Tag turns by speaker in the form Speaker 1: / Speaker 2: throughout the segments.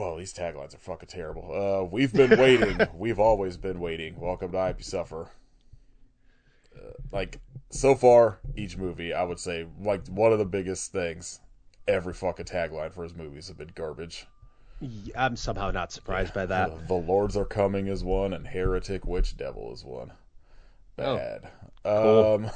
Speaker 1: Well, these taglines are fucking terrible. We've been waiting. We've always been waiting. Welcome to I Hope You Suffer. So far, each movie, I would say, like, one of the biggest things, every fucking tagline for his movies have been garbage.
Speaker 2: I'm somehow not surprised by that.
Speaker 1: The Lords Are Coming is one, and Heretic Witch Devil is one. Bad.
Speaker 2: Cool.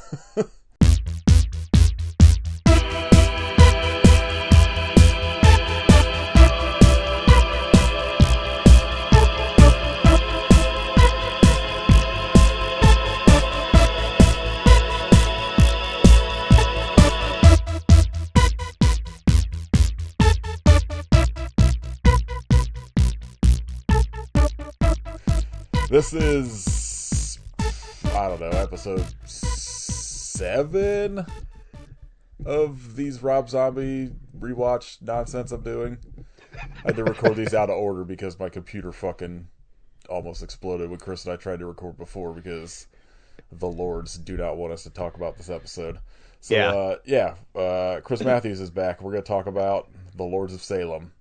Speaker 1: This is, I don't know, episode 7 of these Rob Zombie rewatch nonsense I'm doing. I had to record these out of order because my computer fucking almost exploded when Chris and I tried to record before because the Lords do not want us to talk about this episode. So, Chris Matthews is back. We're going to talk about the Lords of Salem.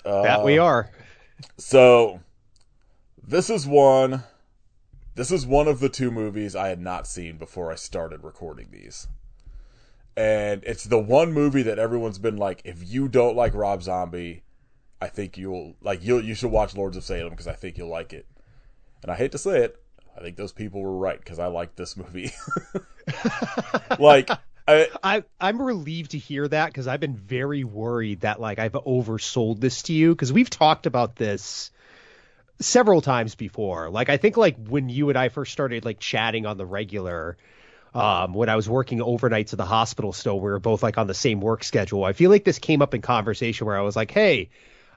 Speaker 2: That we are.
Speaker 1: So... This is one of the two movies I had not seen before I started recording these. And it's the one movie that everyone's been like, if you don't like Rob Zombie, I think you should watch Lords of Salem because I think you'll like it. And I hate to say it, I think those people were right because I like this movie.
Speaker 2: I'm relieved to hear that because I've been very worried that I've oversold this to you because we've talked about this several times before. I think when you and I first started chatting on the regular, when I was working overnights at the hospital still, we were both on the same work schedule. I feel like this came up in conversation where I was like, hey,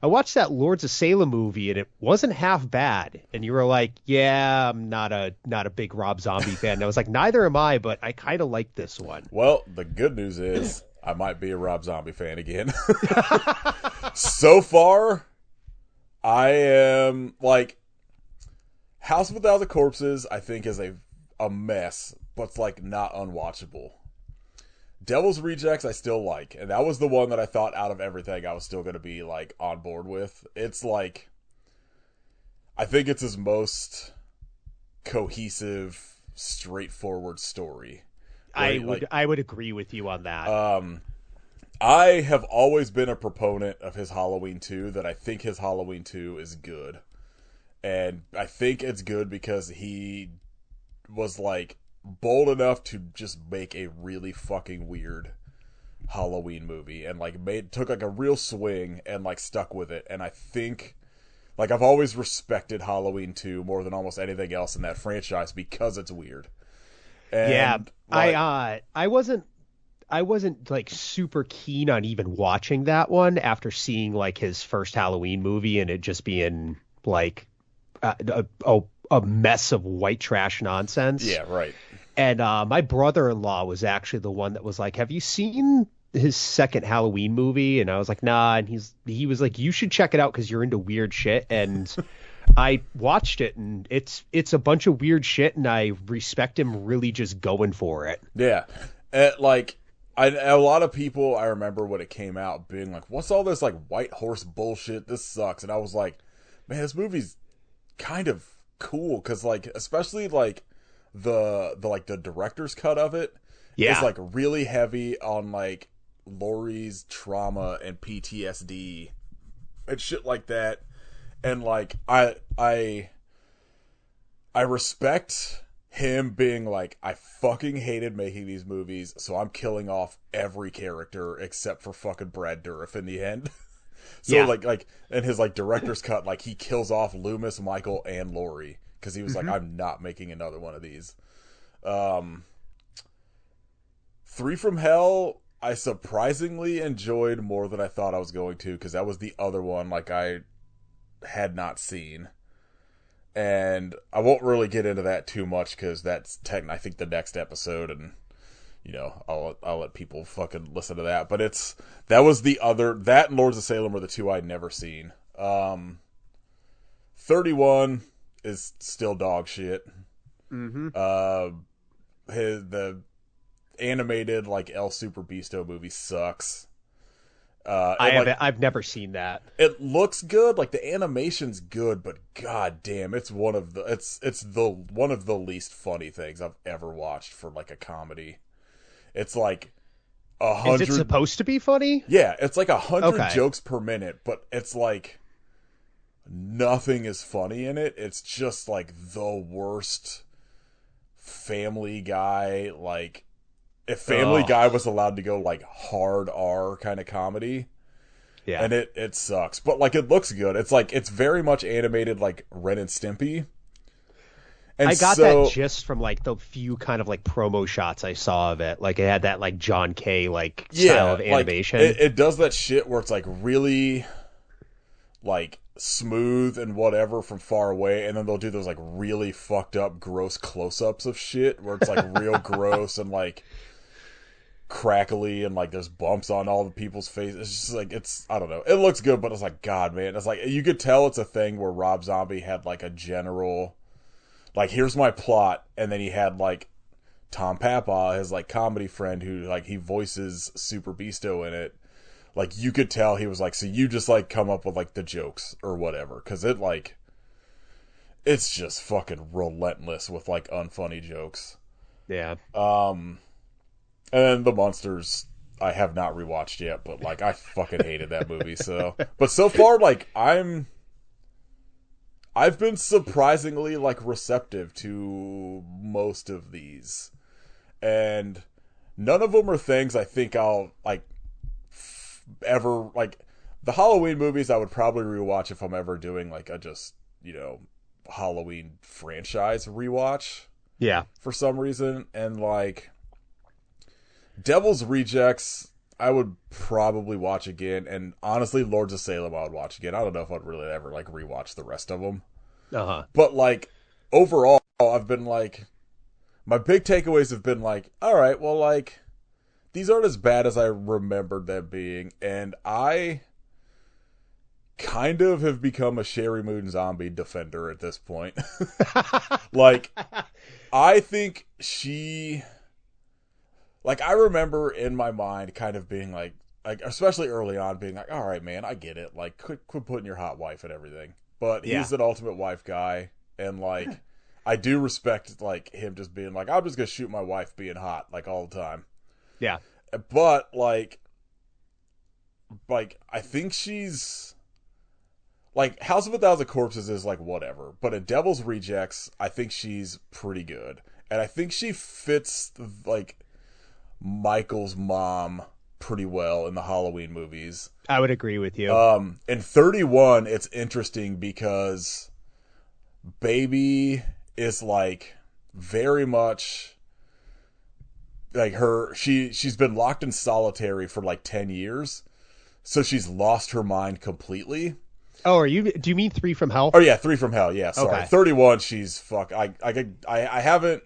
Speaker 2: I watched that Lords of Salem movie and it wasn't half bad. And you were like, yeah, I'm not a big Rob Zombie fan. And I was like, neither am I, but I kind of like this one.
Speaker 1: Well, the good news is I might be a Rob Zombie fan again. So far, I am House Without the Corpses, I think, is a mess, but it's not unwatchable. Devil's Rejects I still like, and that was the one that I thought out of everything I was still going to be on board with. It's I think it's his most cohesive, straightforward story. Right?
Speaker 2: I would agree with you on that.
Speaker 1: I have always been a proponent of his Halloween 2, that I think his Halloween 2 is good. And I think it's good because he was bold enough to just make a really fucking weird Halloween movie and took a real swing and stuck with it. And I think I've always respected Halloween 2 more than almost anything else in that franchise because it's weird. And,
Speaker 2: I wasn't super keen on even watching that one after seeing his first Halloween movie and it just being a mess of white trash nonsense.
Speaker 1: Yeah, right.
Speaker 2: And my brother-in-law was actually the one that was like, have you seen his second Halloween movie? And I was like, nah. And he was like, you should check it out because you're into weird shit. And I watched it and it's a bunch of weird shit and I respect him really just going for it.
Speaker 1: Yeah. A lot of people, I remember when it came out being like, what's all this white horse bullshit? This sucks. And I was like, man, this movie's kind of cool because especially the director's cut of it is really heavy on Laurie's trauma and PTSD and shit like that. And I respect him being I fucking hated making these movies, so I'm killing off every character except for fucking Brad Dourif in the end. So
Speaker 2: yeah.
Speaker 1: In his director's cut, he kills off Loomis, Michael, and Laurie because he was I'm not making another one of these. 3 from Hell I surprisingly enjoyed more than I thought I was going to because that was the other one I had not seen. And I won't really get into that too much because that's I think the next episode, and I'll let people fucking listen to that. But that was the other, that and Lords of Salem were the two I'd never seen. 31 is still dog shit.
Speaker 2: Mm-hmm.
Speaker 1: The animated El Super Beasto movie sucks.
Speaker 2: I've never seen that.
Speaker 1: It looks good, like the animation's good, but god damn, it's one of the least funny things I've ever watched for like a comedy. It's like 100.
Speaker 2: Is it supposed to be funny?
Speaker 1: Yeah, it's like 100
Speaker 2: Okay.
Speaker 1: jokes per minute, but it's like nothing is funny in it. It's just like the worst Family Guy, like if Family Guy was allowed to go like hard R kind of comedy.
Speaker 2: Yeah.
Speaker 1: And it sucks. But like it looks good. It's like it's very much animated like Ren and Stimpy. And
Speaker 2: I got that just from like the few kind of like promo shots I saw of it. Like it had that like John K. like style of animation.
Speaker 1: Like, it does that shit where it's like really like smooth and whatever from far away, and then they'll do those like really fucked up gross close-ups of shit where it's like real gross and like crackly and like there's bumps on all the people's faces. It's just like I don't know. It looks good, but it's like god man, it's like you could tell it's a thing where Rob Zombie had like a general like here's my plot, and then he had like Tom Papa, his like comedy friend who like he voices Super Beasto in it. Like you could tell he was like, so you just like come up with like the jokes or whatever, because it like it's just fucking relentless with like unfunny jokes.
Speaker 2: Yeah.
Speaker 1: And then The Monsters I have not rewatched yet, but like I fucking hated that movie. So, but so far like I've been surprisingly like receptive to most of these, and none of them are things I think I'll like ever like. The Halloween movies I would probably rewatch if I'm ever doing like a just, you know, Halloween franchise rewatch.
Speaker 2: Yeah.
Speaker 1: For some reason. And like Devil's Rejects I would probably watch again, and honestly Lords of Salem I would watch again. I don't know if I'd really ever like rewatch the rest of them. But like overall I've been like, my big takeaways have been like, all right, well like these aren't as bad as I remembered them being, and I kind of have become a Sherry Moon Zombie defender at this point. Like, I think she... Like, I remember in my mind kind of being like, especially early on, being like, all right, man, I get it. Like, quit putting your hot wife and everything. But he's an ultimate wife guy, and like, I do respect like him just being like, I'm just gonna shoot my wife being hot like all the time.
Speaker 2: Yeah.
Speaker 1: But like I think she's like House of a Thousand Corpses is like whatever, but in Devil's Rejects I think she's pretty good, and I think she fits like Michael's mom pretty well in the Halloween movies.
Speaker 2: I would agree with you.
Speaker 1: In 31 it's interesting because Baby is like very much like she's been locked in solitary for like 10 years, so she's lost her mind completely.
Speaker 2: Oh, do you mean 3 from Hell?
Speaker 1: Oh yeah, 3 from Hell, yeah, sorry.
Speaker 2: Okay.
Speaker 1: 31 she's I haven't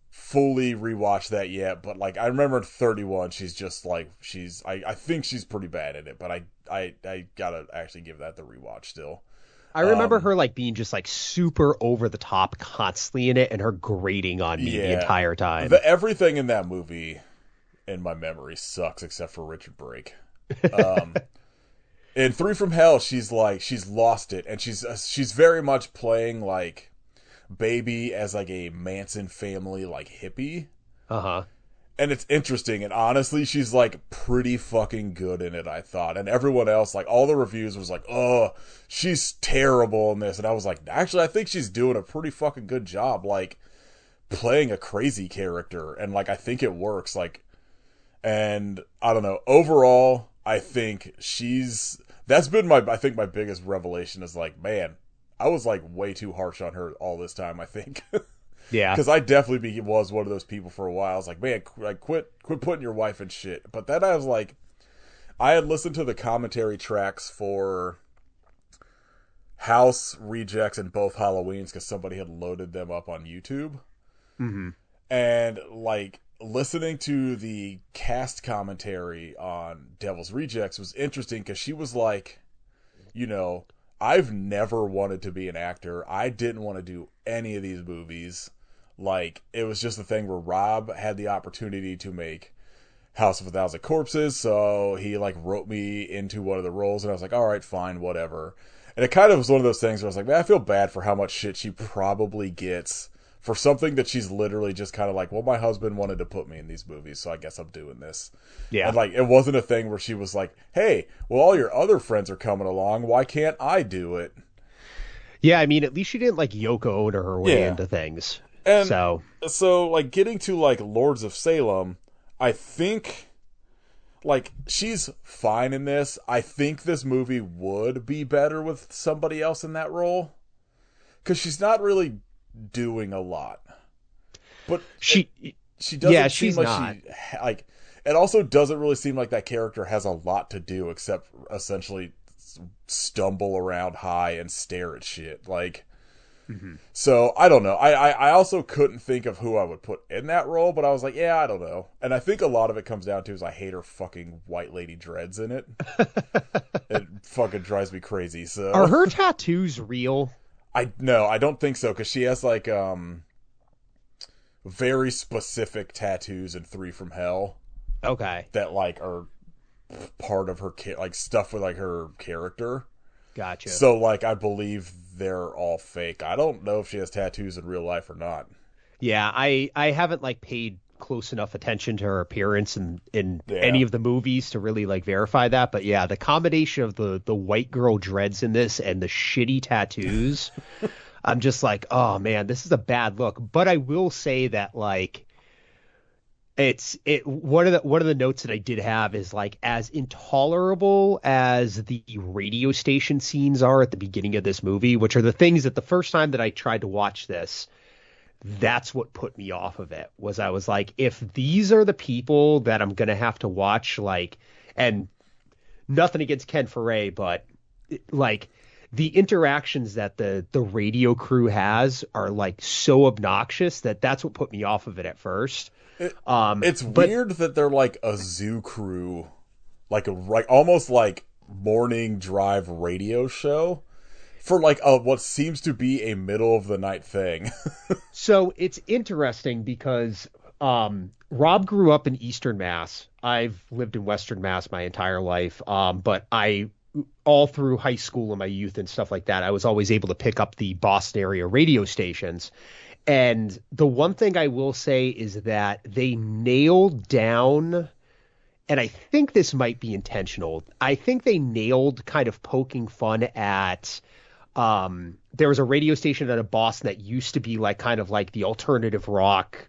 Speaker 1: fully rewatched that yet, but like I remember in 31 she's just like I think she's pretty bad at it, but I gotta actually give that the rewatch still.
Speaker 2: I remember her like being just like super over the top constantly in it, and her grating on me the entire time.
Speaker 1: Everything in that movie in my memory sucks except for Richard Brake. In 3 from Hell she's lost it, and she's very much playing like Baby as like a Manson family like hippie. And it's interesting, and honestly she's like pretty fucking good in it, I thought. And everyone else, like all the reviews was like, oh, she's terrible in this, and I was like, actually I think she's doing a pretty fucking good job like playing a crazy character, and like I think it works. Like, and I don't know, overall I think that's been my biggest revelation is like, man, I was like way too harsh on her all this time, I think.
Speaker 2: Yeah.
Speaker 1: Because I definitely was one of those people for a while. I was like, man, quit putting your wife in shit. But then I was like, I had listened to the commentary tracks for House Rejects and both Halloweens because somebody had loaded them up on YouTube.
Speaker 2: Mm-hmm.
Speaker 1: And like listening to the cast commentary on Devil's Rejects was interesting because she was like, you know, I've never wanted to be an actor. I didn't want to do any of these movies. Like, it was just a thing where Rob had the opportunity to make House of a Thousand Corpses, so he like wrote me into one of the roles, and I was like, all right, fine, whatever. And it kind of was one of those things where I was like, man, I feel bad for how much shit she probably gets for something that she's literally just kind of like, well, my husband wanted to put me in these movies, so I guess I'm doing this.
Speaker 2: Yeah.
Speaker 1: And like, it wasn't a thing where she was like, hey, well, all your other friends are coming along, why can't I do it?
Speaker 2: Yeah, I mean, at least she didn't like Yoko Ono her way into things.
Speaker 1: And
Speaker 2: so
Speaker 1: like getting to like Lords of Salem, I think like she's fine in this. I think this movie would be better with somebody else in that role, because she's not really doing a lot. But she doesn't seem like not. She like. It also doesn't really seem like that character has a lot to do except essentially stumble around high and stare at shit. Like, so I don't know. I also couldn't think of who I would put in that role, but I was like, yeah, I don't know. And I think a lot of it comes down to is I hate her fucking white lady dreads in it. It fucking drives me crazy. So
Speaker 2: are her tattoos real?
Speaker 1: I don't think so, because she has like very specific tattoos in 3 from Hell.
Speaker 2: Okay.
Speaker 1: That like are part of her like stuff with like her character.
Speaker 2: Gotcha.
Speaker 1: So like I believe they're all fake. I don't know if she has tattoos in real life or not.
Speaker 2: Yeah, I haven't like paid close enough attention to her appearance in any of the movies to really like verify that, but yeah, the combination of the white girl dreads in this and the shitty tattoos, I'm just like, oh man, this is a bad look. But I will say that like one of the notes that I did have is like, as intolerable as the radio station scenes are at the beginning of this movie, which are the things that the first time that I tried to watch this, that's what put me off of it. Was I was like, if these are the people that I'm gonna have to watch, like, and nothing against Ken Foray, but like the interactions that the radio crew has are like so obnoxious that's what put me off of it at first.
Speaker 1: It's weird that they're like a zoo crew, like almost like morning drive radio show for like what seems to be a middle of the night thing.
Speaker 2: So it's interesting because Rob grew up in Eastern Mass. I've lived in Western Mass my entire life, but I all through high school and my youth and stuff like that, I was always able to pick up the Boston area radio stations. And the one thing I will say is that they nailed down, and I think this might be intentional, I think they nailed kind of poking fun at, there was a radio station out of Boston that used to be like kind of like the alternative rock,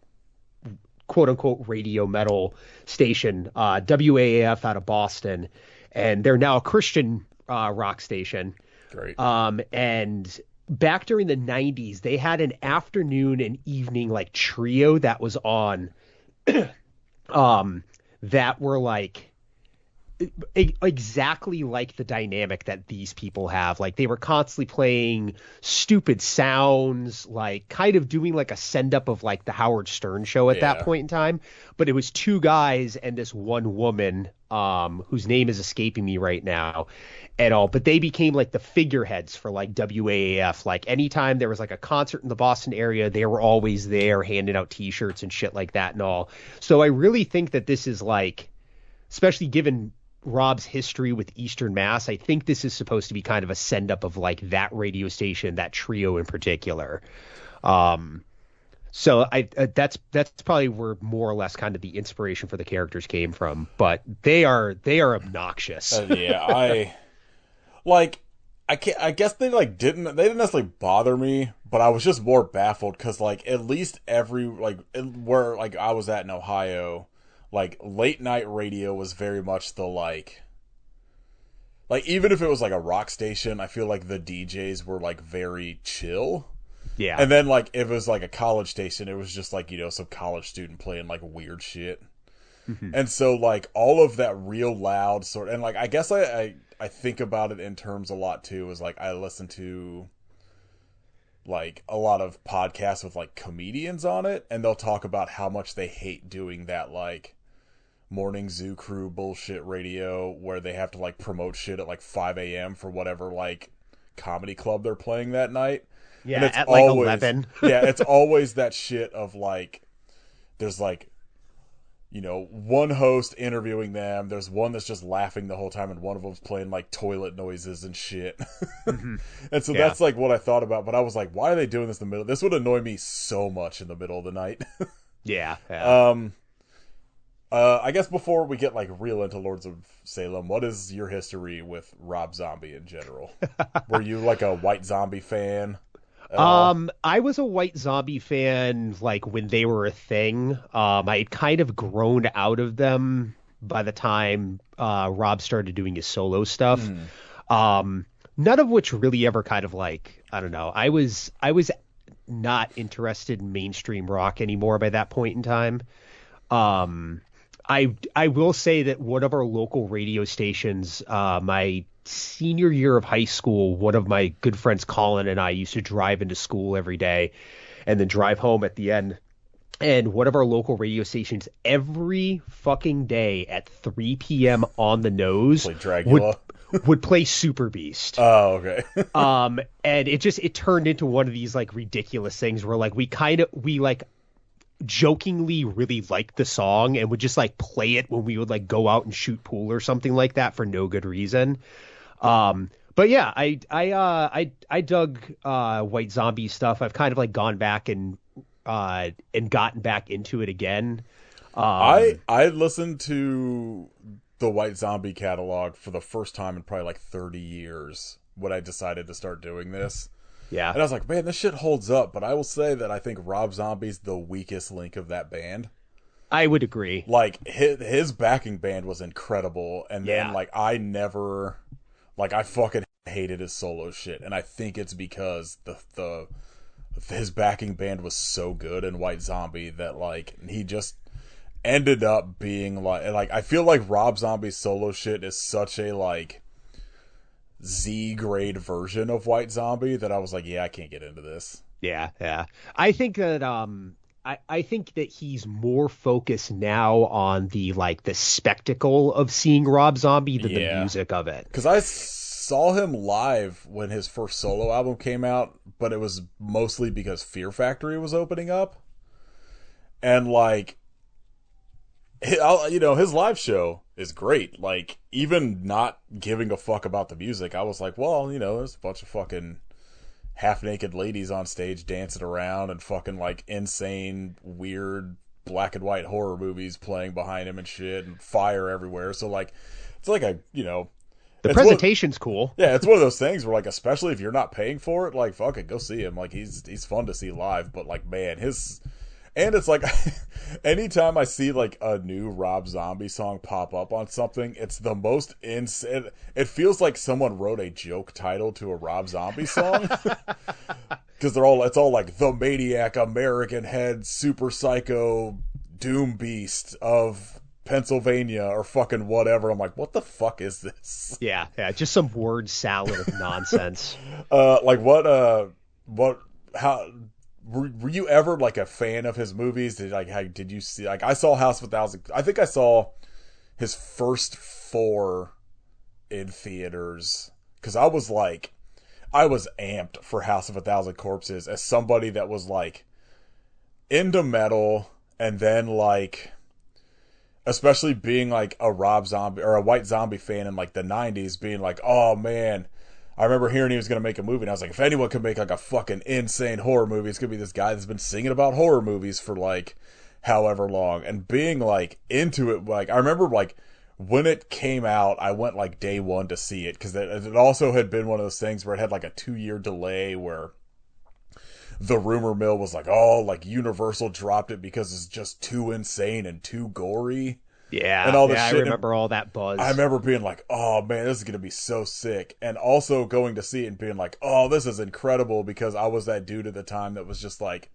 Speaker 2: quote unquote, radio metal station, WAAF out of Boston. And they're now a Christian rock station.
Speaker 1: Great.
Speaker 2: And back during the 90s, they had an afternoon and evening like trio that was on that were like exactly like the dynamic that these people have. Like they were constantly playing stupid sounds, like kind of doing like a send up of like the Howard Stern show at that point in time. But it was 2 guys and this one woman, whose name is escaping me right now at all. But they became like the figureheads for like WAAF. Like anytime there was like a concert in the Boston area, they were always there handing out T-shirts and shit like that and all. So I really think that this is like, especially given Rob's history with Eastern Mass, I think this is supposed to be kind of a send up of like that radio station, that trio in particular. So that's probably where more or less kind of the inspiration for the characters came from, but they are obnoxious.
Speaker 1: I guess they didn't necessarily bother me, but I was just more baffled because like at least where like I was at in Ohio, like late night radio was very much the like even if it was like a rock station, I feel like the DJs were like very chill.
Speaker 2: Yeah.
Speaker 1: And then like if it was like a college station, it was just like, some college student playing like weird shit. Mm-hmm. And so like all of that real loud sort, and like I guess I think about it in terms a lot too, is like I listen to like a lot of podcasts with like comedians on it, and they'll talk about how much they hate doing that like morning zoo crew bullshit radio where they have to like promote shit at like 5 a.m. for whatever like comedy club they're playing that night.
Speaker 2: Yeah, and it's at always, like 11.
Speaker 1: Yeah, it's always that shit of like there's like one host interviewing them. There's one that's just laughing the whole time, and one of them's playing like toilet noises and shit.
Speaker 2: Mm-hmm.
Speaker 1: And so
Speaker 2: Yeah.
Speaker 1: that's like what I thought about. But I was like, why are they doing this in the middle? This would annoy me so much in the middle of the night.
Speaker 2: Yeah. Yeah.
Speaker 1: I guess before we get like real into Lords of Salem, what is your history with Rob Zombie in general? Were you like a White Zombie fan at all?
Speaker 2: I was a White Zombie fan like when they were a thing. I had kind of grown out of them by the time Rob started doing his solo stuff. None of which really ever kind of like, I don't know. I was not interested in mainstream rock anymore by that point in time. I will say that one of our local radio stations, my senior year of high school, one of my good friends Colin and I used to drive into school every day and then drive home at the end. And one of our local radio stations every fucking day at 3 p.m. on the nose
Speaker 1: Play Dracula.
Speaker 2: would play Super Beast.
Speaker 1: Oh, okay.
Speaker 2: And it turned into one of these like ridiculous things where like we like jokingly really liked the song and would just like play it when we would like go out and shoot pool or something like that for no good reason. But yeah, I dug White Zombie stuff. I've kind of like gone back and gotten back into it again.
Speaker 1: I listened to the White Zombie catalog for the first time in probably like 30 years when I decided to start doing this.
Speaker 2: Yeah.
Speaker 1: And I was like, man, this shit holds up. But I will say that I think Rob Zombie's the weakest link of that band.
Speaker 2: I would agree.
Speaker 1: Like, his backing band was incredible. And then,
Speaker 2: Yeah.
Speaker 1: like, I fucking hated his solo shit. And I think it's because his backing band was so good in White Zombie that, like, he just ended up being, like I feel like Rob Zombie's solo shit is such a, like, Z-grade version of White Zombie that I was like, yeah, I can't get into this.
Speaker 2: Yeah, yeah. I think that I think that he's more focused now on the like the spectacle of seeing Rob Zombie than the music of it.
Speaker 1: Because I saw him live when his first solo album came out, but it was mostly because Fear Factory was opening up. And like, his live show is great. Like, even not giving a fuck about the music, I was like, well, there's a bunch of fucking half-naked ladies on stage dancing around and fucking, like, insane, weird black and white horror movies playing behind him and shit and fire everywhere. So, like, it's like
Speaker 2: the presentation's cool.
Speaker 1: Yeah, it's one of those things where, like, especially if you're not paying for it, like, fuck it, go see him. Like, he's fun to see live, but, like, man, and it's like, anytime I see, like, a new Rob Zombie song pop up on something, it's the most insane. It feels like someone wrote a joke title to a Rob Zombie song. Because it's all like, the maniac, American head, super psycho, doom beast of Pennsylvania, or fucking whatever. I'm like, what the fuck is this?
Speaker 2: Yeah, just some word salad of nonsense.
Speaker 1: How... Were you ever like a fan of his movies? Did you see, like, I saw House of a Thousand. I think I saw his first 4 in theaters because I was amped for House of a Thousand Corpses as somebody that was like into metal, and then like, especially being like a Rob Zombie or a White Zombie fan in like the 90s, being like, oh man, I remember hearing he was going to make a movie, and I was like, if anyone could make, like, a fucking insane horror movie, it's going to be this guy that's been singing about horror movies for, like, however long. And being, like, into it, like, I remember, like, when it came out, I went, like, day one to see it, because it also had been one of those things where it had, like, a 2-year delay where the rumor mill was like, oh, like, Universal dropped it because it's just too insane and too gory.
Speaker 2: Yeah,
Speaker 1: and all this shit.
Speaker 2: I remember all that buzz.
Speaker 1: I remember being like, oh man, this is going to be so sick. And also going to see it and being like, oh, this is incredible, because I was that dude at the time that was just like,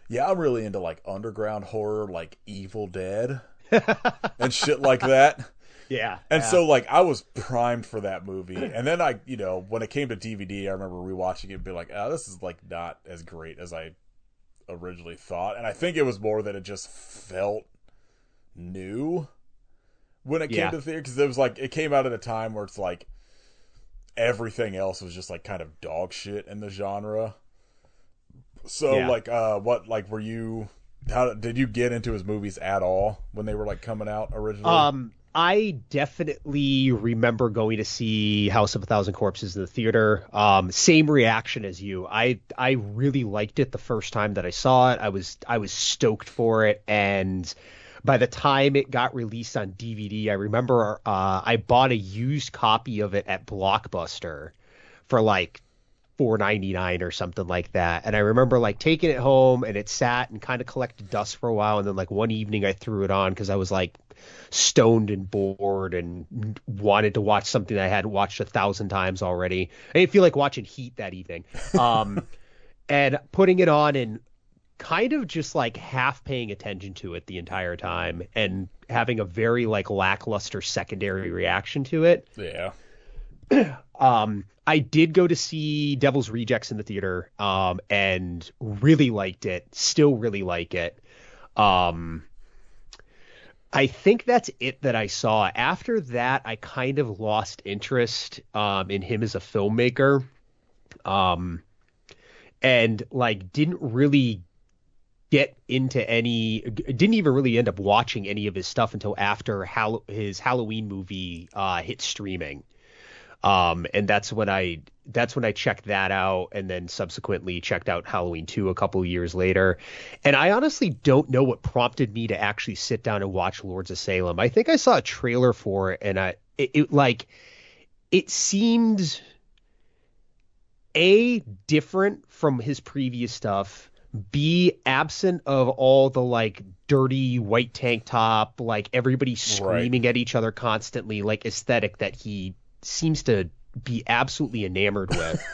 Speaker 1: yeah, I'm really into like underground horror, like Evil Dead and shit like that.
Speaker 2: Yeah.
Speaker 1: And so like I was primed for that movie. And then when it came to DVD, I remember rewatching it and being like, oh, this is like not as great as I originally thought. And I think it was more that it just felt new when it came to the theater, because it was like, it came out at a time where it's like everything else was just like kind of dog shit in the genre. So like were you how did you get into his movies at all when they were like coming out originally?
Speaker 2: I definitely remember going to see House of a Thousand Corpses in the theater. Same reaction as you. I really liked it the first time that I saw it. I was stoked for it, and by the time it got released on DVD, I remember I bought a used copy of it at Blockbuster for like $4.99 or something like that. And I remember like taking it home, and it sat and kind of collected dust for a while. And then like one evening I threw it on because I was like stoned and bored and wanted to watch something I had watched 1,000 times already. I didn't feel like watching Heat that evening. And putting it on and kind of just like half paying attention to it the entire time and having a very like lackluster secondary reaction to it.
Speaker 1: Yeah.
Speaker 2: I did go to see Devil's Rejects in the theater, and really liked it. Still really like it. I think that's it that I saw. After that, I kind of lost interest in him as a filmmaker, and like didn't really get into didn't even really end up watching any of his stuff until after his Halloween movie hit streaming. And that's when I checked that out, and then subsequently checked out Halloween 2 a couple of years later. And I honestly don't know what prompted me to actually sit down and watch Lords of Salem. I think I saw a trailer for it, and it seemed A, different from his previous stuff, B, absent of all the like dirty white tank top, like everybody screaming at each other constantly, like aesthetic that he seems to be absolutely enamored with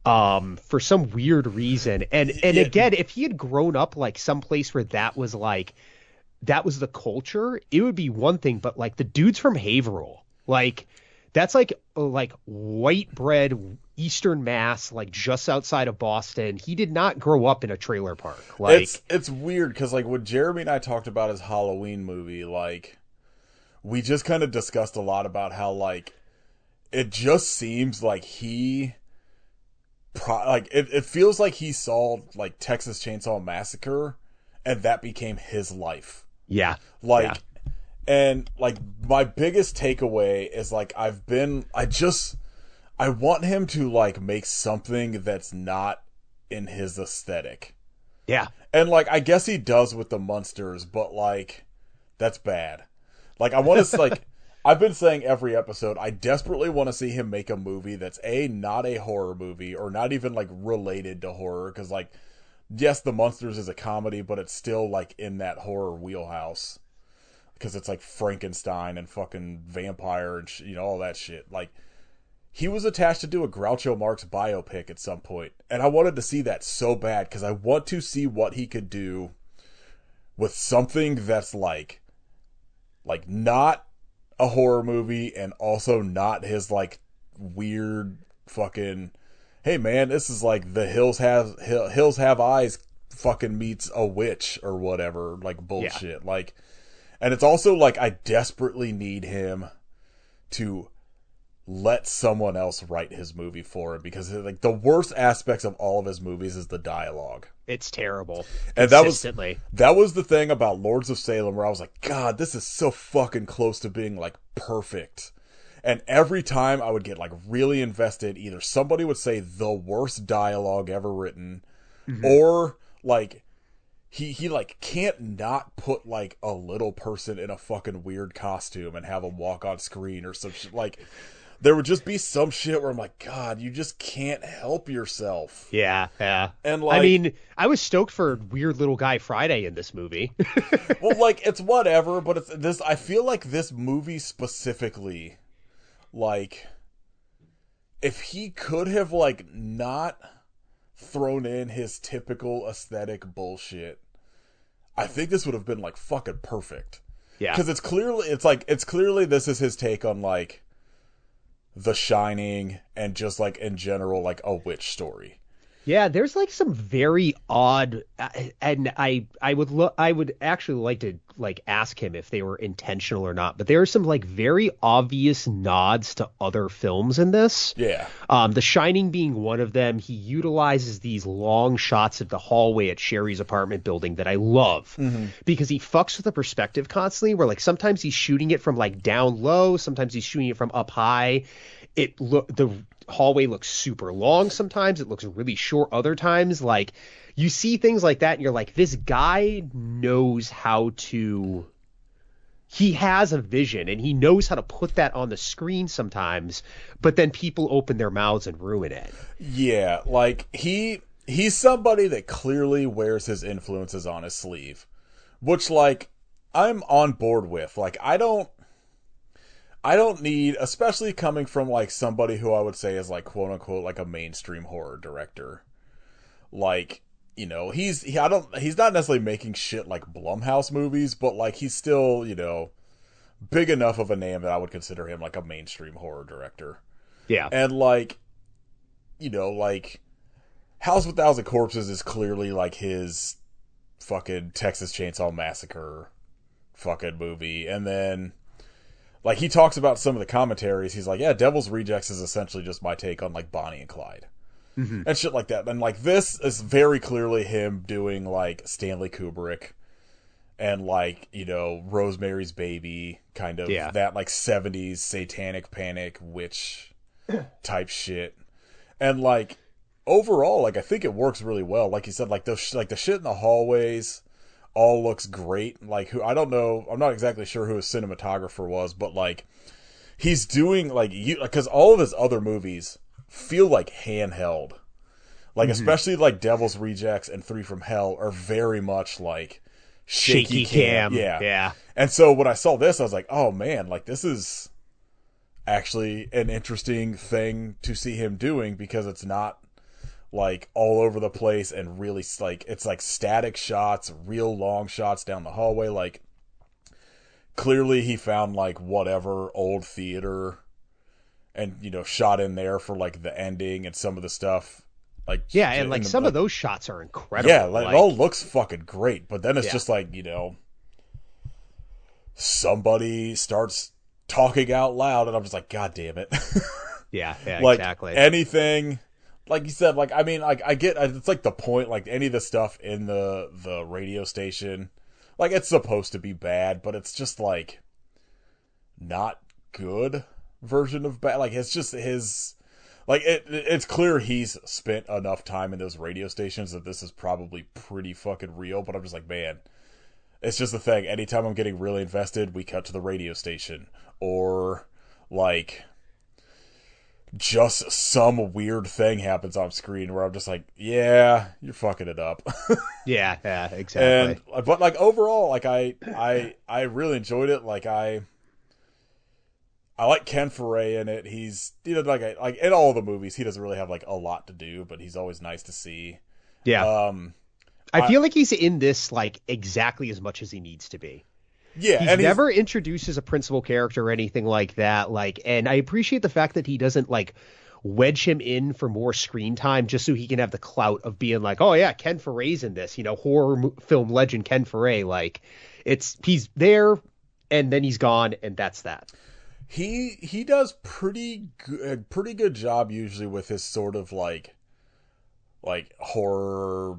Speaker 2: for some weird reason. And again, if he had grown up like someplace where that was the culture, it would be one thing. But like the dude's from Haverhill, like that's like white bread Eastern Mass, like just outside of Boston. He did not grow up in a trailer park. Like
Speaker 1: it's weird because like when Jeremy and I talked about his Halloween movie, like we just kind of discussed a lot about how like it just seems like it feels like he saw like Texas Chainsaw Massacre and that became his life.
Speaker 2: Yeah.
Speaker 1: And like my biggest takeaway is like I want him to like make something that's not in his aesthetic.
Speaker 2: Yeah.
Speaker 1: And like I guess he does with the monsters, but like that's bad. Like I want to like I've been saying every episode, I desperately want to see him make a movie that's not a horror movie or not even like related to horror. Cause like, yes, The Monsters is a comedy, but it's still like in that horror wheelhouse. Cause it's like Frankenstein and fucking vampire and all that shit. Like he was attached to do a Groucho Marx biopic at some point. And I wanted to see that so bad. Cause I want to see what he could do with something that's like not a horror movie and also not his like weird fucking hey man, this is like the Hills Have Eyes fucking meets a witch or whatever like bullshit. Yeah. Like, and it's also like I desperately need him to let someone else write his movie for him because like the worst aspects of all of his movies is the dialogue.
Speaker 2: It's terrible.
Speaker 1: And that was the thing about Lords of Salem where I was like, God, this is so fucking close to being like perfect. And every time I would get like really invested, either somebody would say the worst dialogue ever written, or like he like can't not put like a little person in a fucking weird costume and have him walk on screen or some shit. Like there would just be some shit where I'm like, God, you just can't help yourself.
Speaker 2: Yeah.
Speaker 1: And like,
Speaker 2: I mean, I was stoked for Weird Little Guy Friday in this movie.
Speaker 1: Well, like it's whatever, but it's this. I feel like this movie specifically, like, if he could have like not thrown in his typical aesthetic bullshit, I think this would have been like fucking perfect.
Speaker 2: Yeah,
Speaker 1: because it's clearly this is his take on like. The Shining and just like in general like a witch story.
Speaker 2: Yeah, there's like some very odd, and I would actually like to like ask him if they were intentional or not. But there are some like very obvious nods to other films in this.
Speaker 1: Yeah.
Speaker 2: The Shining being one of them. He utilizes these long shots of the hallway at Sherry's apartment building that I love because he fucks with the perspective constantly. Where like sometimes he's shooting it from like down low, sometimes he's shooting it from up high. The hallway looks super long sometimes, it looks really short other times. Like you see things like that and you're like, this guy knows how to, he has a vision and he knows how to put that on the screen sometimes, but then people open their mouths and ruin it.
Speaker 1: Yeah, like he's somebody that clearly wears his influences on his sleeve, which like I'm on board with. Like I don't need, especially coming from like somebody who I would say is like quote unquote like a mainstream horror director. Like, you know, he's not necessarily making shit like Blumhouse movies, but like he's still, you know, big enough of a name that I would consider him like a mainstream horror director.
Speaker 2: Yeah.
Speaker 1: And like, you know, like House of a Thousand Corpses is clearly like his fucking Texas Chainsaw Massacre fucking movie. And then like, he talks about some of the commentaries. He's like, yeah, Devil's Rejects is essentially just my take on, like, Bonnie and Clyde. And shit like that. And, like, this is very clearly him doing, like, Stanley Kubrick and, like, you know, Rosemary's Baby, kind of that, like, 70s satanic panic witch type shit. And, like, overall, like, I think it works really well. Like you said, like, the shit in the hallways all looks great. Like, who I don't know, I'm not exactly sure who his cinematographer was, but like he's doing like because all of his other movies feel like handheld. Like especially like Devil's Rejects and Three from Hell are very much like shaky cam. Yeah. And so when I saw this, I was like, oh man, like this is actually an interesting thing to see him doing because it's not like all over the place and really like it's like static shots, real long shots down the hallway. Like clearly he found like whatever old theater and, you know, shot in there for like the ending and some of the stuff. Like
Speaker 2: yeah, and like some of those shots are incredible.
Speaker 1: Yeah, like it all looks fucking great, but then it's just like, you know, somebody starts talking out loud and I'm just like, God damn it.
Speaker 2: Yeah,
Speaker 1: like,
Speaker 2: exactly.
Speaker 1: Anything. Like you said, like, I mean, like, I get, it's like the point, like, any of the stuff in the radio station, like, it's supposed to be bad, but it's just, like, not good version of bad. Like, it's just his, like, it's clear he's spent enough time in those radio stations that this is probably pretty fucking real, but I'm just like, man, it's just the thing. Anytime I'm getting really invested, we cut to the radio station. Or, like, just some weird thing happens on screen where I'm just like, yeah, you're fucking it up.
Speaker 2: yeah, exactly.
Speaker 1: But like overall, like I really enjoyed it. Like I like Ken Foray in it. He's, you know, like in all the movies, he doesn't really have like a lot to do, but he's always nice to see.
Speaker 2: Yeah. I feel like he's in this like exactly as much as he needs to be.
Speaker 1: Yeah,
Speaker 2: he never introduces a principal character or anything like that. Like, and I appreciate the fact that he doesn't like wedge him in for more screen time just so he can have the clout of being like, oh yeah, Ken Foray's in this, you know, horror film legend Ken Foray. Like, he's there and then he's gone, and that's that.
Speaker 1: He does pretty good job usually with his sort of like horror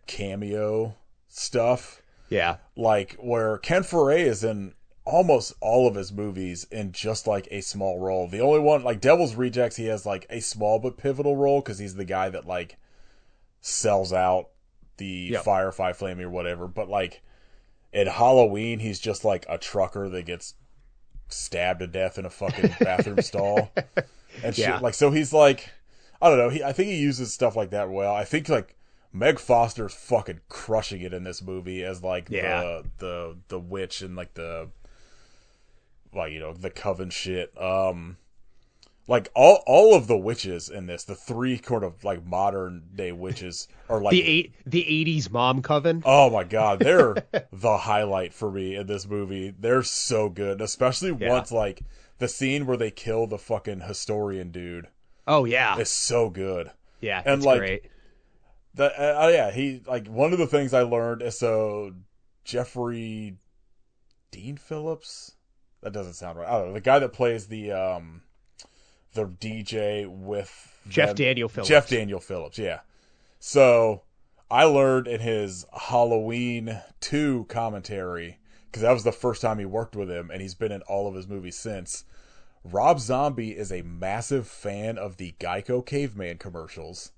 Speaker 1: cameo stuff.
Speaker 2: Yeah.
Speaker 1: Like, where Ken Foray is in almost all of his movies in just, like, a small role. The only one, like, Devil's Rejects, he has, like, a small but pivotal role, because he's the guy that, like, sells out the Firefly Flame or whatever. But, like, in Halloween, he's just, like, a trucker that gets stabbed to death in a fucking bathroom stall. And shit. Like, so he's, like, I don't know, I think he uses stuff like that well. I think, like, Meg Foster's fucking crushing it in this movie as like the witch and like the, like, you know, the coven shit. Like all of the witches in this, the three kind of like modern day witches are like
Speaker 2: the 80s mom coven.
Speaker 1: Oh my god, they're the highlight for me in this movie. They're so good, especially once like the scene where they kill the fucking historian dude.
Speaker 2: Oh yeah,
Speaker 1: it's so good.
Speaker 2: Yeah,
Speaker 1: and
Speaker 2: it's
Speaker 1: like,
Speaker 2: great.
Speaker 1: Yeah, he like one of the things I learned is so Jeffrey Dean Phillips. That doesn't sound right. I don't know, the guy that plays the DJ with
Speaker 2: Jeff Daniel Phillips.
Speaker 1: Jeff Daniel Phillips, yeah. So I learned in his Halloween 2 commentary, because that was the first time he worked with him, and he's been in all of his movies since. Rob Zombie is a massive fan of the Geico Caveman commercials.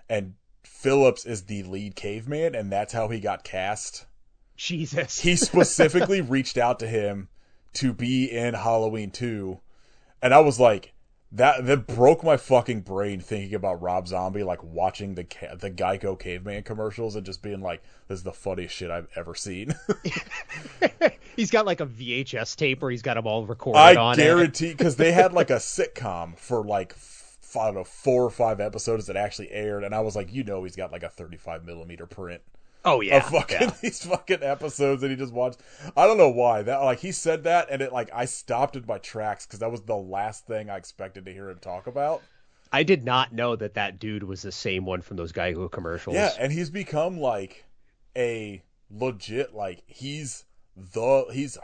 Speaker 1: And Phillips is the lead caveman, and that's how he got cast.
Speaker 2: Jesus.
Speaker 1: He specifically reached out to him to be in Halloween 2. And I was like, that broke my fucking brain thinking about Rob Zombie, like watching the Geico Caveman commercials and just being like, this is the funniest shit I've ever seen.
Speaker 2: He's got like a VHS tape where he's got them all recorded on it. I
Speaker 1: guarantee, because they had like a sitcom for like, I don't know, 4 or 5 episodes that actually aired. And I was like, he's got like a 35 millimeter print.
Speaker 2: Oh yeah,
Speaker 1: these fucking episodes that he just watched. I don't know why that like he said that, and it like I stopped in my tracks because that was the last thing I expected to hear him talk about.
Speaker 2: I did not know that dude was the same one from those Geico commercials.
Speaker 1: Yeah, and he's become like a legit like he's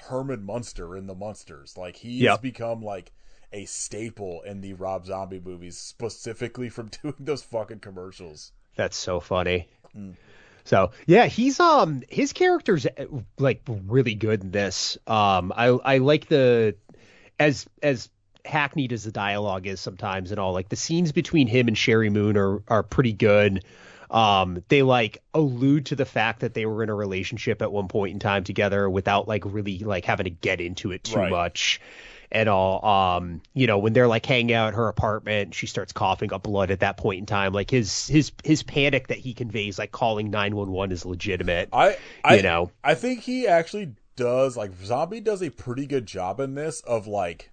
Speaker 1: Herman Munster in the Munsters. Like he's become like a staple in the Rob Zombie movies, specifically from doing those fucking commercials.
Speaker 2: That's so funny. So yeah, he's his character's like really good in this. I like as hackneyed as the dialogue is sometimes and all, like the scenes between him and Sherry Moon are pretty good. They like allude to the fact that they were in a relationship at one point in time together without like really like having to get into it too much. And all, when they're like hanging out at her apartment, she starts coughing up blood at that point in time. Like his panic that he conveys, like calling 911 is legitimate.
Speaker 1: I think he actually does, like Zombie does a pretty good job in this of like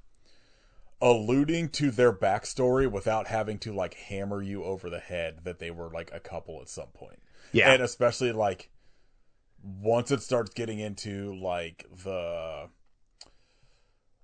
Speaker 1: alluding to their backstory without having to like hammer you over the head that they were like a couple at some point. Yeah. And especially like once it starts getting into like the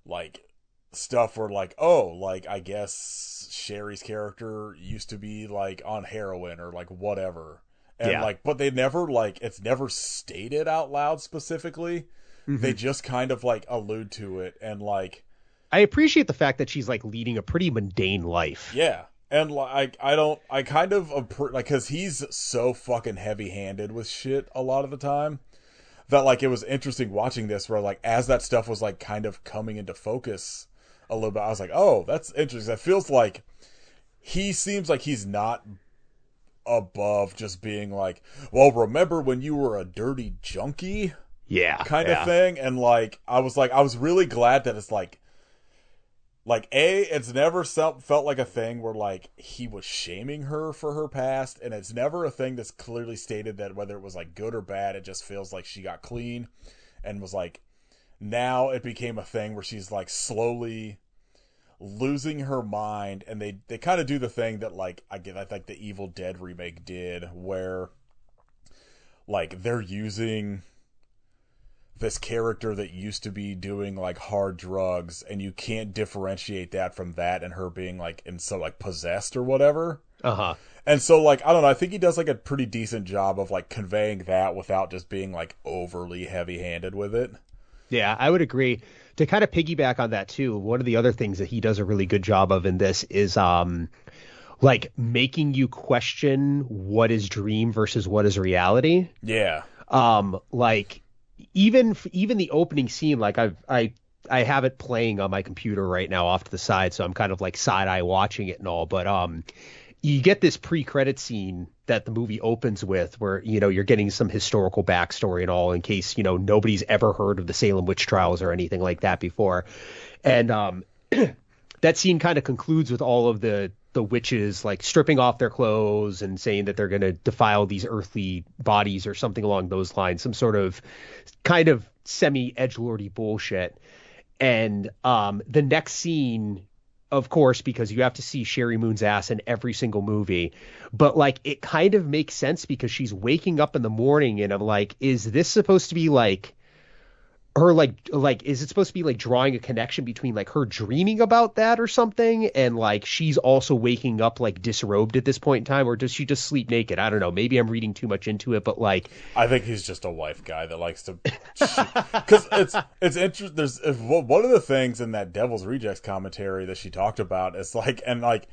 Speaker 1: like stuff where like, oh, like I guess Sherry's character used to be like on heroin or like whatever. And like, but they never like, it's never stated out loud specifically. Mm-hmm. They just kind of like allude to it. And like,
Speaker 2: I appreciate the fact that she's like leading a pretty mundane life.
Speaker 1: Yeah. And like, I kind of, like, cause he's so fucking heavy handed with shit a lot of the time. That like it was interesting watching this where like as that stuff was like kind of coming into focus a little bit, I was like, oh, that's interesting. It feels like he seems like he's not above just being like, well, remember when you were a dirty junkie?
Speaker 2: Yeah.
Speaker 1: Kind of thing. And like I was really glad that it's like it's never felt like a thing where like he was shaming her for her past, and it's never a thing that's clearly stated that whether it was like good or bad, it just feels like she got clean and was like, now it became a thing where she's like slowly losing her mind, and they kind of do the thing that like I think the Evil Dead remake did, where like they're using this character that used to be doing like hard drugs, and you can't differentiate that from that and her being like and so like possessed or whatever. And so like I don't know, I think he does like a pretty decent job of like conveying that without just being like overly heavy-handed with it.
Speaker 2: Yeah, I would agree. To kind of piggyback on that too, one of the other things that he does a really good job of in this is like making you question what is dream versus what is reality.
Speaker 1: Yeah.
Speaker 2: Like even the opening scene, like I have it playing on my computer right now off to the side, so I'm kind of like side eye watching it and all. But you get this pre-credit scene that the movie opens with, where you're getting some historical backstory and all, in case nobody's ever heard of the Salem witch trials or anything like that before. And that scene kind of concludes with all of the witches like stripping off their clothes and saying that they're going to defile these earthly bodies or something along those lines, some sort of kind of semi-edgelordy bullshit. And the next scene, of course, because you have to see Sherry Moon's ass in every single movie, but like it kind of makes sense because she's waking up in the morning, and I'm like, is this supposed to be like her like is it supposed to be like drawing a connection between like her dreaming about that or something, and like she's also waking up like disrobed at this point in time, or does she just sleep naked? I don't know. Maybe I'm reading too much into it, but like
Speaker 1: I think he's just a wife guy that likes to, because it's interesting. There's one of the things in that Devil's Rejects commentary that she talked about is like, and like,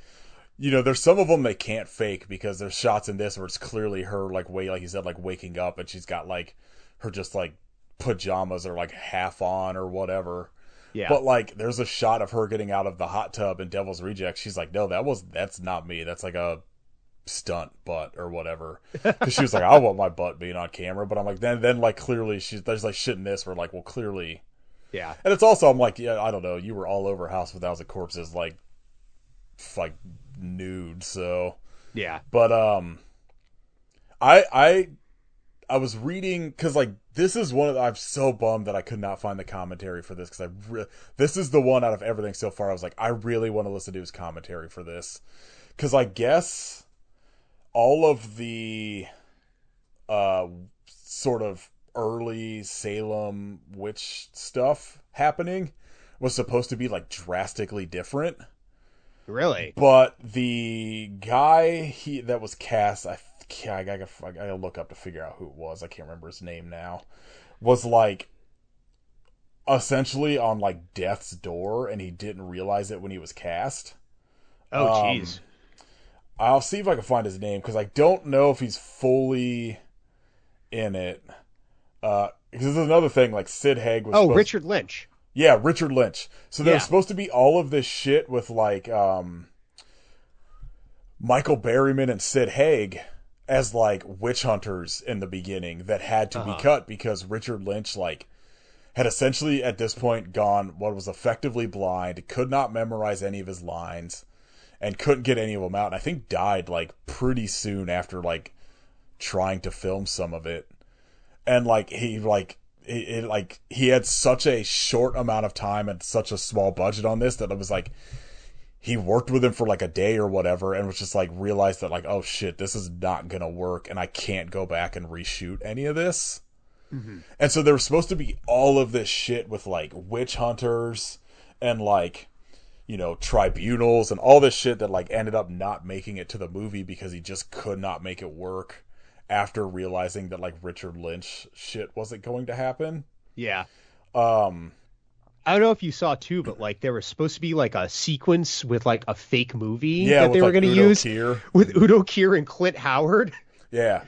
Speaker 1: you know, there's some of them they can't fake because there's shots in this where it's clearly her like like you said, like waking up and she's got like her just like pajamas are like half on or whatever.
Speaker 2: yeah.
Speaker 1: But like there's a shot of her getting out of the hot tub in Devil's Rejects. She's like, no, that's not me. That's like a stunt butt or whatever. Because she was like, I want my butt being on camera. But I'm like, then like clearly there's like shit in this where like, well, clearly.
Speaker 2: Yeah.
Speaker 1: And it's also, I'm like, yeah, I don't know. You were all over House of a Thousand Corpses, like nude. So
Speaker 2: Yeah.
Speaker 1: but I was reading because like this is one of the, I'm so bummed that I could not find the commentary for this because this is the one out of everything so far I was like, I really want to listen to his commentary for this because I guess all of the sort of early Salem witch stuff happening was supposed to be like drastically different.
Speaker 2: Really?
Speaker 1: But the guy that was cast, I gotta look up to figure out who it was. I can't remember his name now. Was like essentially on like death's door, and he didn't realize it when he was cast.
Speaker 2: Oh, jeez.
Speaker 1: I'll see if I can find his name because I don't know if he's fully in it. Because there's another thing, like Sid Haig was.
Speaker 2: Richard Lynch.
Speaker 1: Yeah, Richard Lynch. So there's
Speaker 2: Yeah.
Speaker 1: supposed to be all of this shit with like Michael Berryman and Sid Haig as like witch hunters in the beginning that had to be cut because Richard Lynch like had essentially at this point gone what was effectively blind, could not memorize any of his lines, and couldn't get any of them out. And I think died like pretty soon after like trying to film some of it. And like he had such a short amount of time and such a small budget on this that it was like he worked with him for like a day or whatever and was just like realized that like, oh shit, this is not gonna work and I can't go back and reshoot any of this. Mm-hmm. And so there was supposed to be all of this shit with like witch hunters and like, you know, tribunals and all this shit that like ended up not making it to the movie because he just could not make it work after realizing that like Richard Lynch shit wasn't going to happen.
Speaker 2: Yeah. I don't know if you saw too, but like there was supposed to be like a sequence with like a fake movie that they were going to use with Udo Kier and Clint Howard.
Speaker 1: Yeah.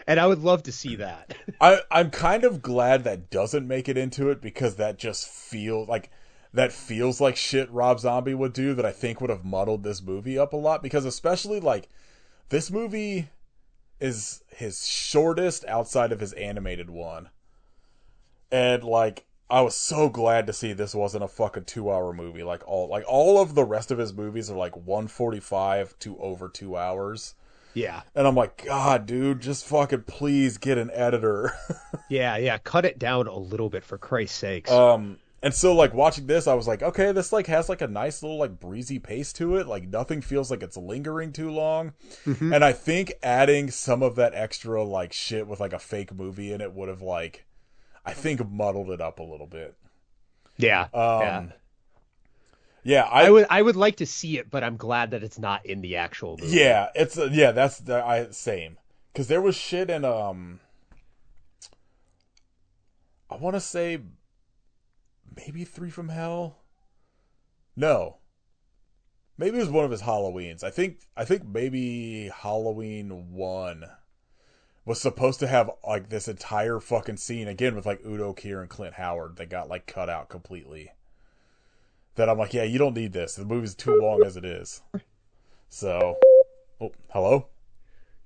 Speaker 2: And I would love to see that.
Speaker 1: I'm kind of glad that doesn't make it into it because that just feels like shit Rob Zombie would do that I think would have muddled this movie up a lot because especially like this movie is his shortest outside of his animated one. And like I was so glad to see this wasn't a fucking 2-hour movie like all of the rest of his movies are like 145 to over 2 hours.
Speaker 2: Yeah.
Speaker 1: And I'm like, God, dude, just fucking please get an editor.
Speaker 2: Yeah, cut it down a little bit for Christ's sakes.
Speaker 1: And so like watching this, I was like, okay, this like has like a nice little like breezy pace to it. Like nothing feels like it's lingering too long. Mm-hmm. And I think adding some of that extra like shit with like a fake movie in it would have like, I think muddled it up a little bit.
Speaker 2: Yeah.
Speaker 1: Yeah.
Speaker 2: I would like to see it, but I'm glad that it's not in the actual movie.
Speaker 1: Yeah, that's the same. Cause there was shit in, I want to say maybe 3 from Hell. No, maybe it was one of his Halloweens. I think maybe Halloween 1 was supposed to have like this entire fucking scene again with like Udo Kier and Clint Howard that got like cut out completely. That I'm like, yeah, you don't need this. The movie's too long as it is. So, oh, hello?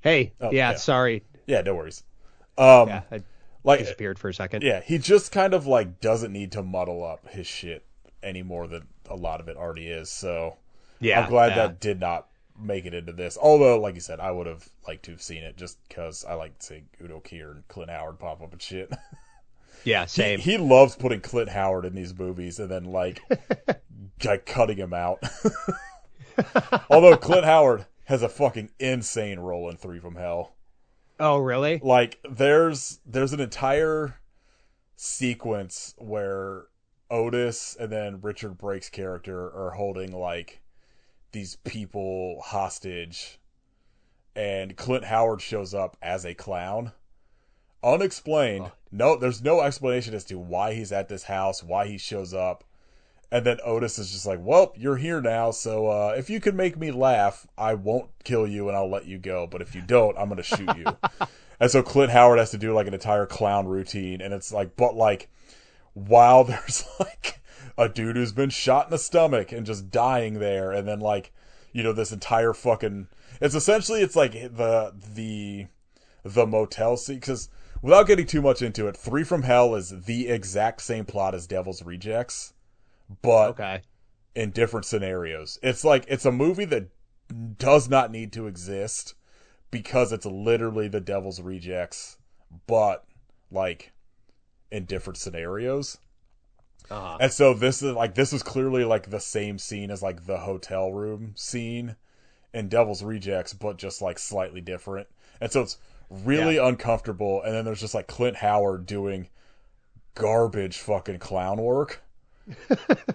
Speaker 2: Hey, yeah, sorry.
Speaker 1: Yeah, no worries.
Speaker 2: I
Speaker 1: like
Speaker 2: disappeared for a second.
Speaker 1: Yeah, he just kind of like doesn't need to muddle up his shit any more than a lot of it already is. So, yeah, I'm glad that did not make it into this. Although, like you said, I would have liked to have seen it just because I like to see Udo Kier and Clint Howard pop up and shit.
Speaker 2: Yeah, same.
Speaker 1: He loves putting Clint Howard in these movies and then like cutting him out. Although Clint Howard has a fucking insane role in 3 from Hell.
Speaker 2: Oh, really?
Speaker 1: Like there's an entire sequence where Otis and then Richard Brake's character are holding like these people hostage, and Clint Howard shows up as a clown, unexplained.
Speaker 2: Oh.
Speaker 1: No, there's no explanation as to why he's at this house, why he shows up. And then Otis is just like, well, you're here now, so if you can make me laugh, I won't kill you and I'll let you go. But if you don't, I'm going to shoot you. And so Clint Howard has to do like an entire clown routine. And it's like, but like, while there's like a dude who's been shot in the stomach and just dying there. And then like, you know, this entire fucking, it's essentially, it's like the motel scene. Because without getting too much into it, 3 from Hell is the exact same plot as Devil's Rejects, but in different scenarios. It's like, it's a movie that does not need to exist because it's literally the Devil's Rejects, but like in different scenarios. And so this was clearly like the same scene as like the hotel room scene in Devil's Rejects, but just like slightly different. And so it's really uncomfortable. And then there's just like Clint Howard doing garbage fucking clown work.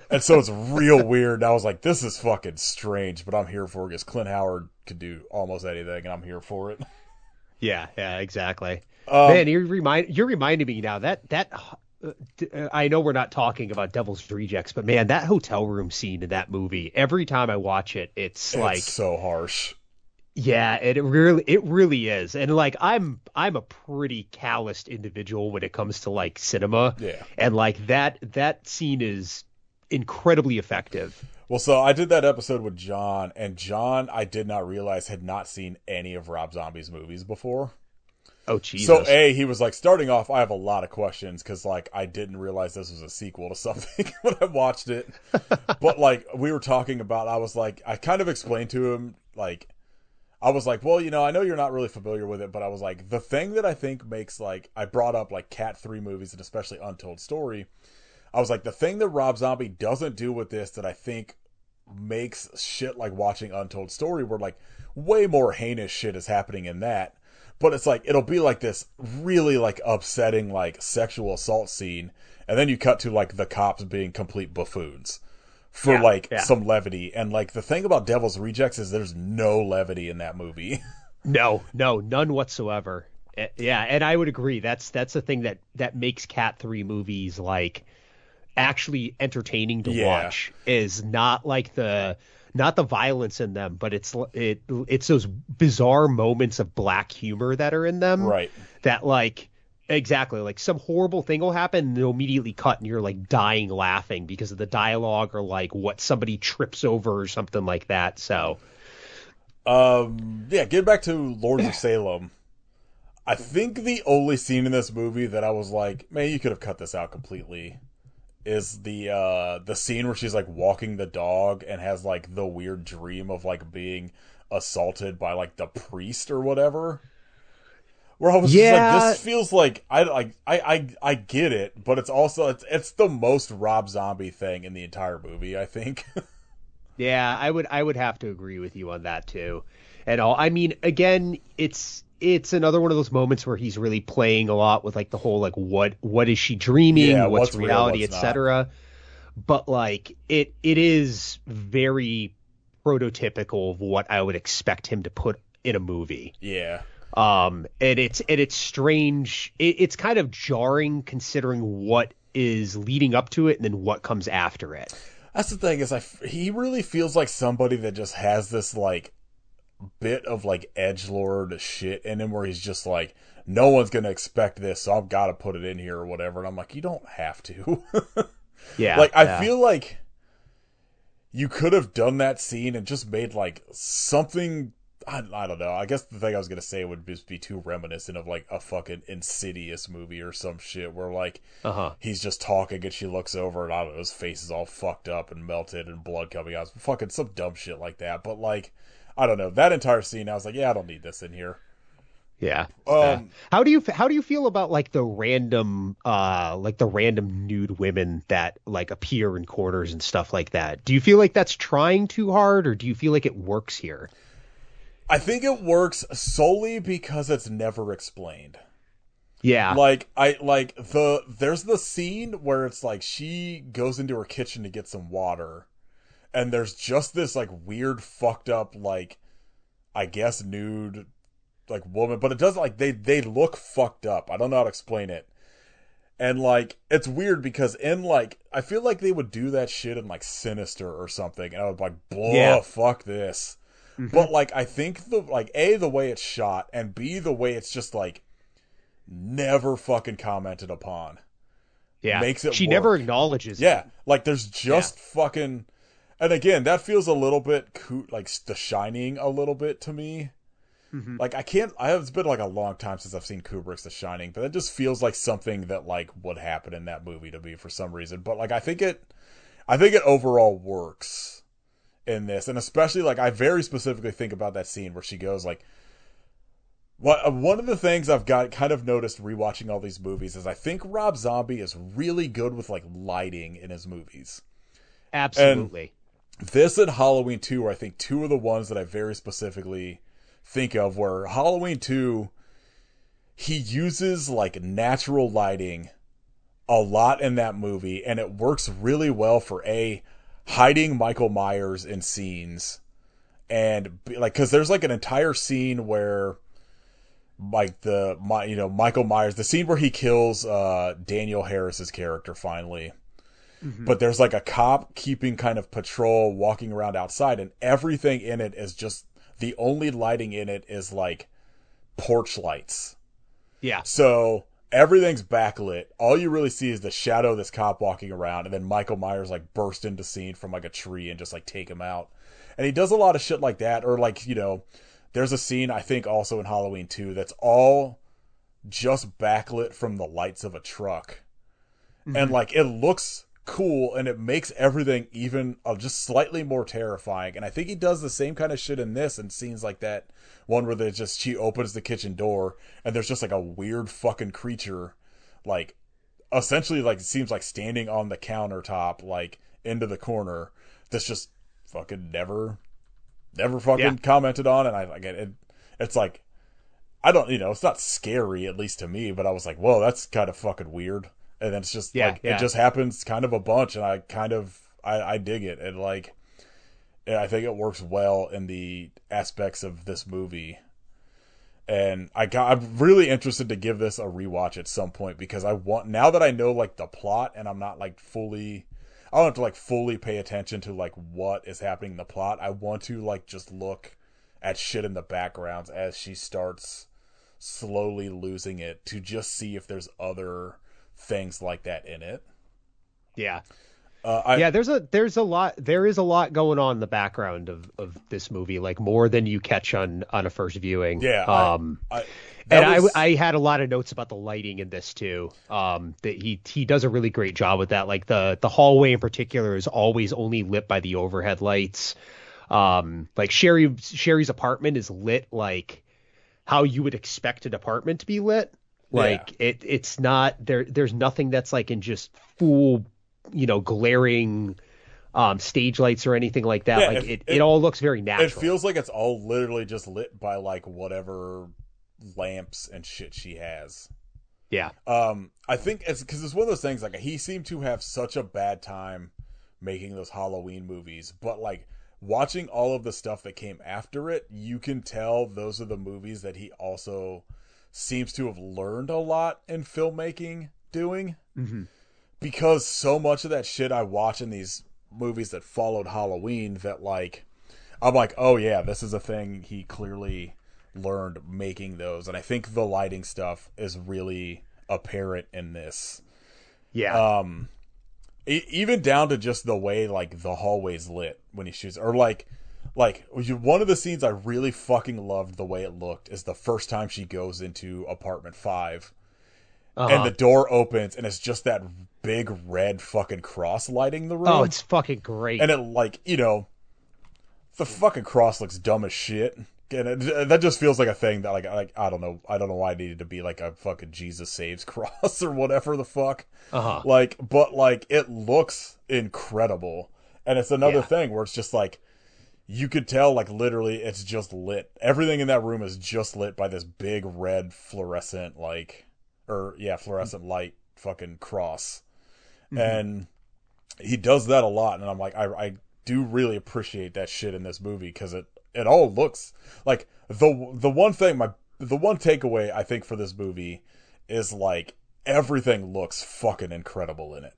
Speaker 1: And so it's real weird. And I was like, this is fucking strange, but I'm here for it because Clint Howard could do almost anything and I'm here for it.
Speaker 2: Yeah, exactly. Man, you're reminding me now that I know we're not talking about Devil's Rejects, but man, that hotel room scene in that movie, every time I watch it, it's like
Speaker 1: so harsh.
Speaker 2: Yeah, it really is. And like I'm a pretty calloused individual when it comes to like cinema.
Speaker 1: Yeah.
Speaker 2: And like that scene is incredibly effective.
Speaker 1: Well, so I did that episode with John, and John, I did not realize, had not seen any of Rob Zombie's movies before.
Speaker 2: Oh, Jesus.
Speaker 1: So, he was like, starting off, I have a lot of questions, because, like, I didn't realize this was a sequel to something when I watched it. But, like, we were talking about, I was like, I kind of explained to him, like, I was like, well, you know, I know you're not really familiar with it, but I was like, the thing that I think makes, like, I brought up, like, Cat 3 movies, and especially Untold Story. I was like, the thing that Rob Zombie doesn't do with this that I think makes shit like watching Untold Story, where, like, way more heinous shit is happening in that. But it's like, it'll be like this really, like, upsetting, like, sexual assault scene. And then you cut to, like, the cops being complete buffoons for, some levity. And, like, the thing about Devil's Rejects is there's no levity in that movie.
Speaker 2: No, none whatsoever. Yeah, and I would agree. That's the thing that makes Cat 3 movies, like, actually entertaining to watch, is not like not the violence in them, but it's those bizarre moments of black humor that are in them.
Speaker 1: Right.
Speaker 2: That, like, exactly, like some horrible thing will happen and they'll immediately cut and you're like dying laughing because of the dialogue or like what somebody trips over or something like that. So,
Speaker 1: getting back to Lords of Salem, I think the only scene in this movie that I was like, man, you could have cut this out completely, is the scene where she's like walking the dog and has like the weird dream of like being assaulted by like the priest or whatever. Where I was just like, this feels like I get it, but it's also it's the most Rob Zombie thing in the entire movie, I think.
Speaker 2: Yeah, I would have to agree with you on that too. And I mean, again, it's another one of those moments where he's really playing a lot with like the whole like what is she dreaming, what's reality, etc. But like it is very prototypical of what I would expect him to put in a movie.
Speaker 1: Yeah.
Speaker 2: And it's strange. It's kind of jarring considering what is leading up to it and then what comes after it.
Speaker 1: That's the thing, is he really feels like somebody that just has this like bit of like edgelord shit in him where he's just like, no one's gonna expect this, so I've got to put it in here or whatever. And I'm like, you don't have to.
Speaker 2: Yeah.
Speaker 1: Like, I feel like you could have done that scene and just made like something. I don't know. I guess the thing I was going to say would just be too reminiscent of like a fucking Insidious movie or some shit where like he's just talking and she looks over and I don't know, his face is all fucked up and melted and blood coming out. Fucking some dumb shit like that. But like, I don't know. That entire scene, I was like, yeah, I don't need this in here.
Speaker 2: Yeah. How do you feel about like the random nude women that like appear in corners and stuff like that? Do you feel like that's trying too hard, or do you feel like it works here?
Speaker 1: I think it works solely because it's never explained.
Speaker 2: Yeah.
Speaker 1: There's the scene where it's like she goes into her kitchen to get some water, and there's just this like weird fucked up, like, I guess nude, like, woman, but it doesn't, like, they look fucked up. I don't know how to explain it. And like it's weird because in like I feel like they would do that shit in like Sinister or something, and I would be like,
Speaker 2: Yeah.
Speaker 1: "Blah, fuck this."
Speaker 2: Hmm.
Speaker 1: But like I think the like A, the way it's shot, and B, the way it's just like never fucking commented upon
Speaker 2: Yeah.
Speaker 1: makes it
Speaker 2: She never
Speaker 1: work.
Speaker 2: acknowledges it.
Speaker 1: Yeah, like there's
Speaker 2: Yeah.
Speaker 1: just fucking, and again that feels a little bit like The Shining a little bit to me.
Speaker 2: Hmm.
Speaker 1: Like I can't. I have. It's been like a long time since I've seen Kubrick's The Shining, but it just feels like something that like would happen in that movie to me for some reason. But like I think it. I think it overall works in this, and especially like I very specifically think about that scene where she goes like. What one of the things I've got kind of noticed rewatching all these movies is I think Rob Zombie is really good with like lighting in his movies. And
Speaker 2: Absolutely.
Speaker 1: this and Halloween 2 are I think two of the ones that I very specifically think of where Halloween 2 he uses like natural lighting a lot in that movie, and it works really well for a hiding Michael Myers in scenes, and like because there's like an entire scene where like Michael Myers, the scene where he kills Daniel Harris's character finally,
Speaker 2: Hmm.
Speaker 1: but there's like a cop keeping kind of patrol walking around outside, and everything in it is just the only lighting in it is like porch lights.
Speaker 2: Yeah.
Speaker 1: So everything's backlit. All you really see is the shadow of this cop walking around, and then Michael Myers like burst into scene from like a tree and just like take him out. And he does a lot of shit like that, or like there's a scene I think also in Halloween 2 that's all just backlit from the lights of a truck, and
Speaker 2: Hmm.
Speaker 1: like it looks cool and it makes everything even just slightly more terrifying. And I think he does the same kind of shit in this and scenes like that one where she opens the kitchen door and there's just like a weird fucking creature like essentially like it seems like standing on the countertop like into the corner that's just fucking never
Speaker 2: Yeah.
Speaker 1: fucking commented on. And I get it, it's like I don't, it's not scary, at least to me, but I was like, whoa, that's kind of fucking weird. And then it's just
Speaker 2: Yeah.
Speaker 1: like, it
Speaker 2: Yeah.
Speaker 1: just happens kind of a bunch, and I dig it. And like, yeah, I think it works well in the aspects of this movie. And I'm really interested to give this a rewatch at some point because now that I know like the plot and I'm not like I don't have to like fully pay attention to like what is happening in the plot. I want to like just look at shit in the backgrounds as she starts slowly losing it to just see if there's other things like that in it.
Speaker 2: Yeah.
Speaker 1: I
Speaker 2: Yeah, there is a lot going on in the background of this movie, like more than you catch on a first viewing.
Speaker 1: yeah I
Speaker 2: And
Speaker 1: that was
Speaker 2: I had a lot of notes about the lighting in this too. That he does a really great job with that. Like the hallway in particular is always only lit by the overhead lights. Like Sherry's apartment is lit like how you would expect an apartment to be lit.
Speaker 1: yeah
Speaker 2: Like it's not there's nothing that's like in just full, glaring stage lights or anything like that.
Speaker 1: yeah
Speaker 2: Like
Speaker 1: if
Speaker 2: it all looks very
Speaker 1: it
Speaker 2: natural.
Speaker 1: feels like it's all literally just lit by like whatever lamps and shit she has.
Speaker 2: Yeah.
Speaker 1: I think it's because it's one of those things like he seemed to have such a bad time making those Halloween movies, but like watching all of the stuff that came after it, you can tell those are the movies that he also seems to have learned a lot in filmmaking doing,
Speaker 2: Hmm.
Speaker 1: because so much of that shit I watch in these movies that followed Halloween that like I'm like, oh yeah, this is a thing he clearly learned making those. And I think the lighting stuff is really apparent in this.
Speaker 2: Yeah.
Speaker 1: Um, even down to just the way like the hallway's lit when he shoots, or one of the scenes I really fucking loved the way it looked is the first time she goes into apartment 5 and
Speaker 2: Uh-huh.
Speaker 1: the door opens and it's just that big red fucking cross lighting the
Speaker 2: Oh,
Speaker 1: room.
Speaker 2: it's fucking great.
Speaker 1: And it like, the fucking cross looks dumb as shit. And that just feels like a thing that like I don't know why it needed to be like a fucking Jesus saves cross or whatever the fuck.
Speaker 2: Uh-huh.
Speaker 1: Like, but like it looks incredible, and it's another
Speaker 2: Yeah.
Speaker 1: thing where it's just like you could tell like literally it's just lit. Everything in that room is just lit by this big red fluorescent like fluorescent light fucking cross. And he does that a lot, and I'm like, I do really appreciate that shit in this movie, because it all looks like the one takeaway I think for this movie is like everything looks fucking incredible in it.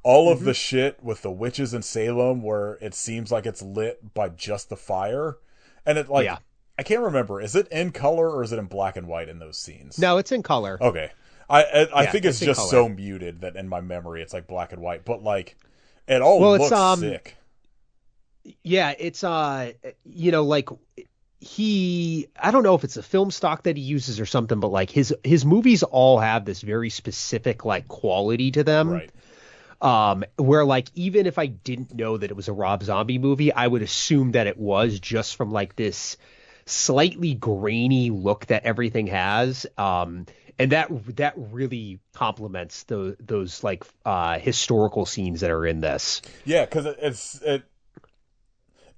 Speaker 1: All of the shit with the witches in Salem, where it seems like it's lit by just the fire, and it like I can't remember, is it in color or is it in black and white in those scenes?
Speaker 2: No, it's in color.
Speaker 1: Okay. I think it's just so muted that in my memory it's like black and white, but like it all looks sick.
Speaker 2: Yeah, it's you know, like I don't know if it's a film stock that he uses or something, but like his movies all have this very specific like quality to them.
Speaker 1: Right.
Speaker 2: Where like even if I didn't know that it was a Rob Zombie movie, I would assume that it was, just from like this slightly grainy look that everything has. And that really complements those like historical scenes that are in this.
Speaker 1: Yeah, because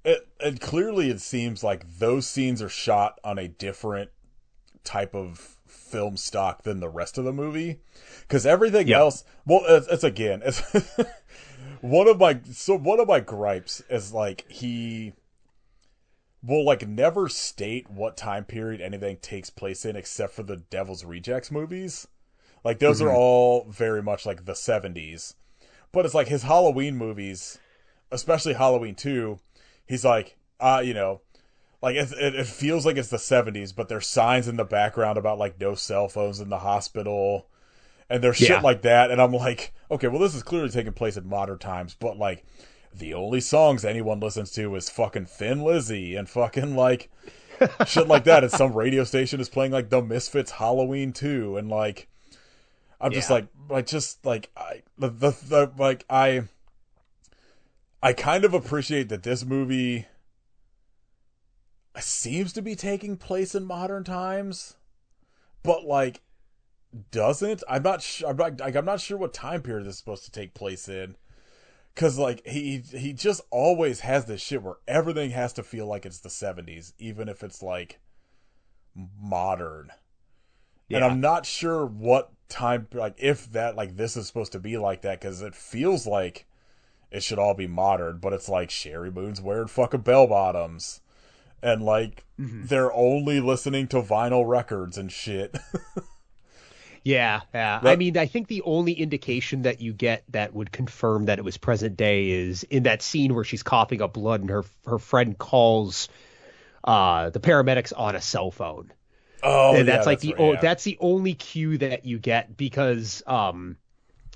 Speaker 1: it clearly it seems like those scenes are shot on a different type of film stock than the rest of the movie. Because everything else, well, it's one of my gripes is like he will like never state what time period anything takes place in, except for the Devil's Rejects movies. Like those are all very much like the 70s. But it's like his Halloween movies, especially Halloween 2, he's like, you know, like it feels like it's the 70s, but there's signs in the background about like no cell phones in the hospital, and there's shit like that, and I'm like, okay, well this is clearly taking place in modern times, but like the only songs anyone listens to is fucking Thin Lizzy and fucking like shit like that, and some radio station is playing like the Misfits Halloween 2, and like I'm just like I kind of appreciate that this movie seems to be taking place in modern times, but like doesn't. I'm not sure what time period this is supposed to take place in, because like he just always has this shit where everything has to feel like it's the 70s, even if it's like modern. And I'm not sure what time, like if that, like this is supposed to be like that, because it feels like it should all be modern, but it's like Sherry Moon's wearing fucking bell bottoms, and like they're only listening to vinyl records and shit.
Speaker 2: Yeah. I mean, I think the only indication that you get that would confirm that it was present day is in that scene where she's coughing up blood and her friend calls the paramedics on a cell phone.
Speaker 1: Oh,
Speaker 2: and that's that's the only cue that you get, because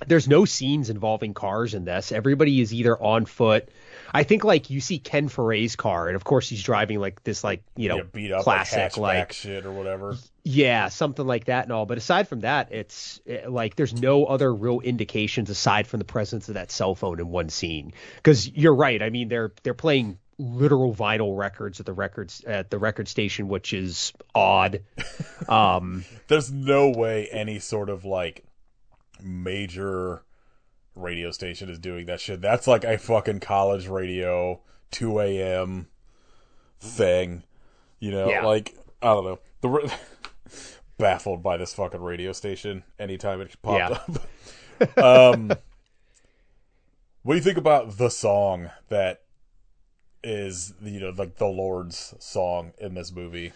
Speaker 2: there's no scenes involving cars in this. Everybody is either on foot. I think like you see Ken Foray's car, and of course he's driving like this, like, you know,
Speaker 1: beat up
Speaker 2: classic
Speaker 1: like shit or whatever.
Speaker 2: Yeah, something like that and all. But aside from that, it's like there's no other real indications aside from the presence of that cell phone in one scene. Because you're right. I mean, they're playing literal vinyl records at the record station, which is odd.
Speaker 1: There's no way any sort of like major radio station is doing that shit. That's like a fucking college radio 2 a.m. thing, you know. Like I don't know, baffled by this fucking radio station anytime it popped up. What do you think about the song that is, you know, like the Lord's song in this movie?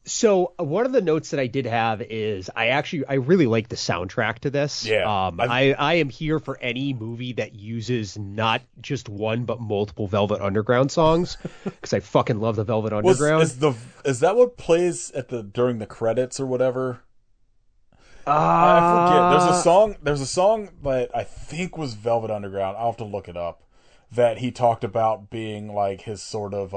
Speaker 2: So one of the notes that I did have is I really like the soundtrack to this.
Speaker 1: Yeah.
Speaker 2: I am here for any movie that uses not just one but multiple Velvet Underground songs, because I fucking love the Velvet Underground.
Speaker 1: Is that what plays during the credits or whatever? I forget. There's a song that I think was Velvet Underground. I'll have to look it up. That he talked about being like his sort of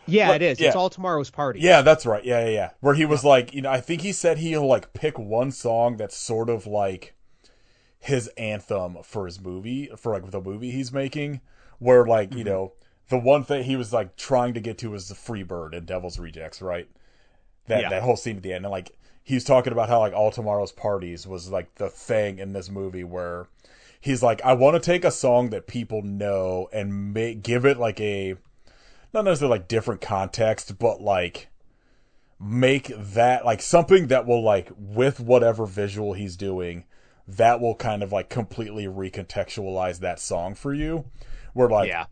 Speaker 2: Yeah, it is. Yeah. It's All Tomorrow's Party.
Speaker 1: Yeah, that's right. Yeah. Where he was like, you know, I think he said he'll like pick one song that's sort of like his anthem for his movie, for like the movie he's making, where like, you know, the one thing he was like trying to get to was the Freebird in Devil's Rejects, right? That whole scene at the end. And like, he's talking about how like All Tomorrow's Parties was like the thing in this movie where he's like, I want to take a song that people know and give it like a, not necessarily like different context, but like make that like something that will like with whatever visual he's doing, that will kind of like completely recontextualize that song for you. Where like,
Speaker 2: Yeah.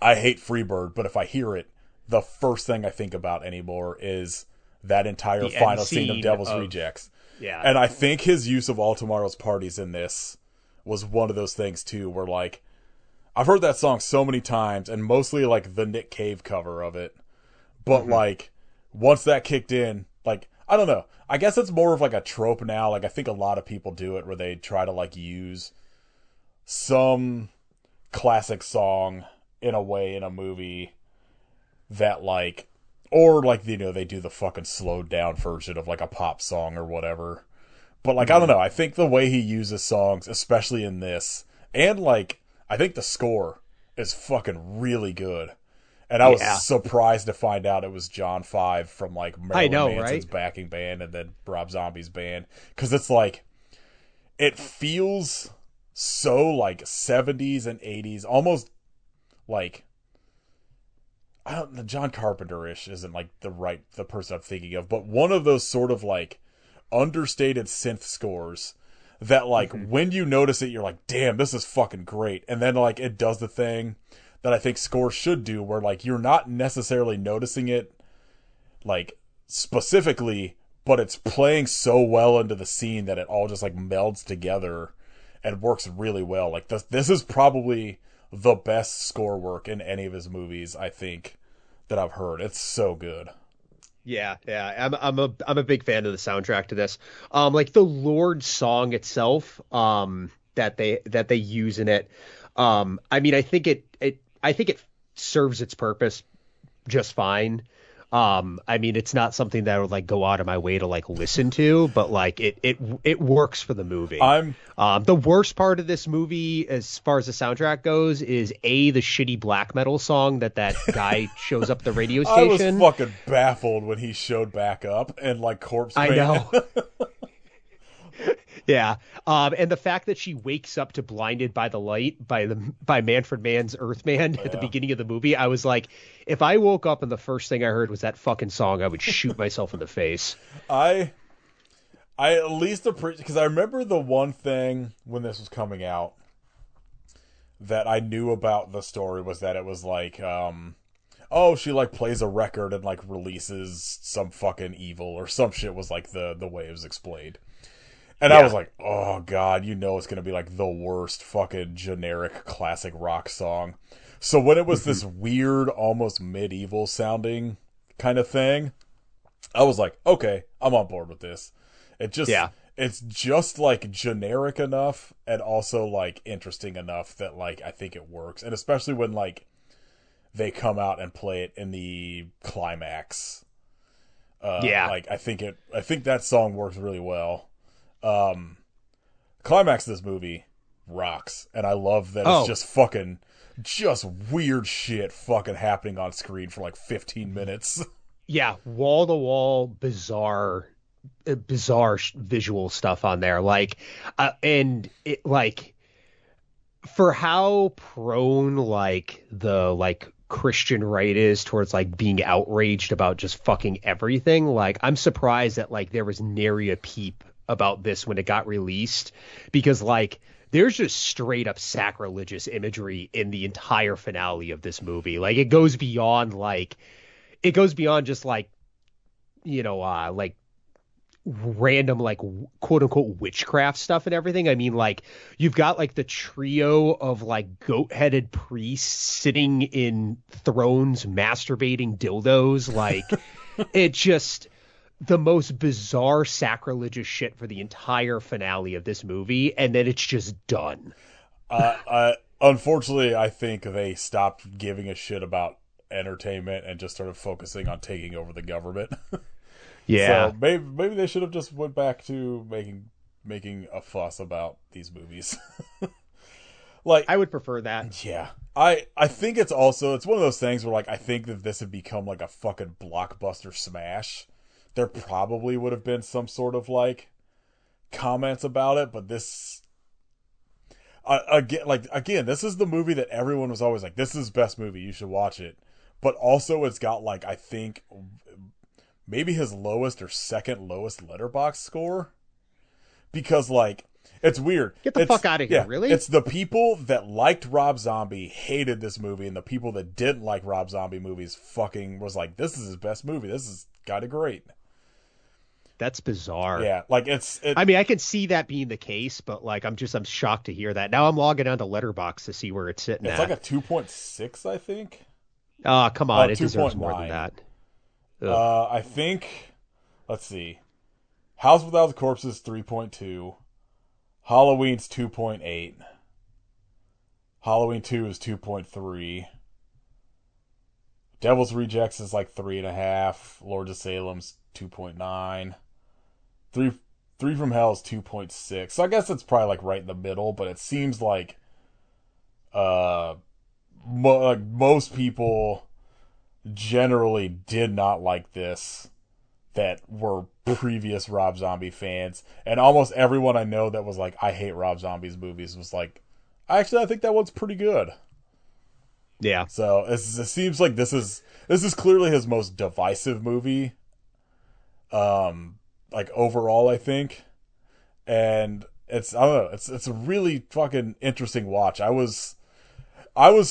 Speaker 1: I hate Freebird, but if I hear it, the first thing I think about anymore is that entire
Speaker 2: The
Speaker 1: final
Speaker 2: end
Speaker 1: scene of
Speaker 2: scene
Speaker 1: Devil's
Speaker 2: of-
Speaker 1: Rejects.
Speaker 2: Yeah.
Speaker 1: And I think his use of All Tomorrow's Parties in this was one of those things too, where like, I've heard that song so many times, and mostly like the Nick Cave cover of it. But like, once that kicked in, like, I don't know. I guess it's more of like a trope now. Like, I think a lot of people do it where they try to like use some classic song in a way in a movie that like, or like, you know, they do the fucking slowed down version of like a pop song or whatever. But like, I don't know. I think the way he uses songs, especially in this, and like, I think the score is fucking really good. And I was surprised to find out it was John 5 from like Marilyn Manson's backing band and then Rob Zombie's band. Because it's like, it feels so like 70s and 80s, almost like, I don't know, John Carpenter-ish isn't like the person I'm thinking of, but one of those sort of like understated synth scores that like when you notice it, you're like, damn, this is fucking great. And then like it does the thing that I think scores should do, where like you're not necessarily noticing it like specifically, but it's playing so well into the scene that it all just like melds together and works really well. Like this is probably the best score work in any of his movies, I think, that I've heard. It's so good.
Speaker 2: Yeah, I'm a big fan of the soundtrack to this. Like the Lord song itself, that they use in it. I mean, I think it serves its purpose just fine. I mean, it's not something that I would like go out of my way to like listen to, but like it works for the movie. The worst part of this movie, as far as the soundtrack goes, is the shitty black metal song that guy shows up at the radio station.
Speaker 1: I was fucking baffled when he showed back up and like Corpse
Speaker 2: I
Speaker 1: Man.
Speaker 2: know. Yeah. And the fact that she wakes up to Blinded by the Light by Manfred Mann's Earthman at the beginning of the movie, I was like, if I woke up and the first thing I heard was that fucking song, I would shoot myself in the face.
Speaker 1: I at least appreciate, because I remember the one thing when this was coming out that I knew about the story was that it was like, oh, she like plays a record and like releases some fucking evil or some shit was like the way it was explained. And I was like, oh god, you know it's going to be like the worst fucking generic classic rock song. So when it was this weird, almost medieval sounding kind of thing, I was like, okay, I'm on board with this. It's just like generic enough and also like interesting enough that like I think it works. And especially when like they come out and play it in the climax. Like I think that song works really well. Climax of this movie rocks, and I love that it's just fucking weird shit fucking happening on screen for like 15 minutes.
Speaker 2: Yeah, wall to wall bizarre visual stuff on there, like and it like for how prone like the like Christian right is towards like being outraged about just fucking everything. Like I'm surprised that like there was nary a peep about this when it got released, because like there's just straight up sacrilegious imagery in the entire finale of this movie. Like it goes beyond just like, you know, like random like quote unquote witchcraft stuff and everything. I mean, like you've got like the trio of like goat-headed priests sitting in thrones masturbating dildos. Like it just the most bizarre sacrilegious shit for the entire finale of this movie, and then it's just done.
Speaker 1: Unfortunately, I think they stopped giving a shit about entertainment and just started focusing on taking over the government.
Speaker 2: Yeah.
Speaker 1: So maybe they should have just went back to making a fuss about these movies. Like
Speaker 2: I would prefer that.
Speaker 1: Yeah. I think it's one of those things where like I think that this had become like a fucking blockbuster smash. There probably would have been some sort of like comments about it, but this again, this is the movie that everyone was always like, this is best movie, you should watch it. But also it's got like, I think maybe his lowest or second lowest Letterboxd score. Because, like, it's weird.
Speaker 2: Get the fuck out of here, really?
Speaker 1: It's the people that liked Rob Zombie hated this movie, and the people that didn't like Rob Zombie movies fucking was like, this is his best movie. This is kind of great.
Speaker 2: That's bizarre.
Speaker 1: Yeah, like
Speaker 2: I mean, I can see that being the case, but like, I'm shocked to hear that. Now I'm logging onto Letterboxd to see where it's sitting
Speaker 1: it's
Speaker 2: at.
Speaker 1: like a 2.6, I think.
Speaker 2: Oh, come on. It deserves more than that.
Speaker 1: I think, let's see. House Without the Corpses 3.2. Halloween's 2.8. Halloween 2 is 2.3. Devil's Rejects is like 3.5. Lords of Salem's 2.9. Three from Hell is 2.6. So I guess it's probably like right in the middle, but it seems like most people generally did not like this that were previous Rob Zombie fans. And almost everyone I know that was like, I hate Rob Zombie's movies was like, actually, I think that one's pretty good.
Speaker 2: Yeah.
Speaker 1: So it seems like this is clearly his most divisive movie. Like overall, I think. And I don't know, it's a really fucking interesting watch. I was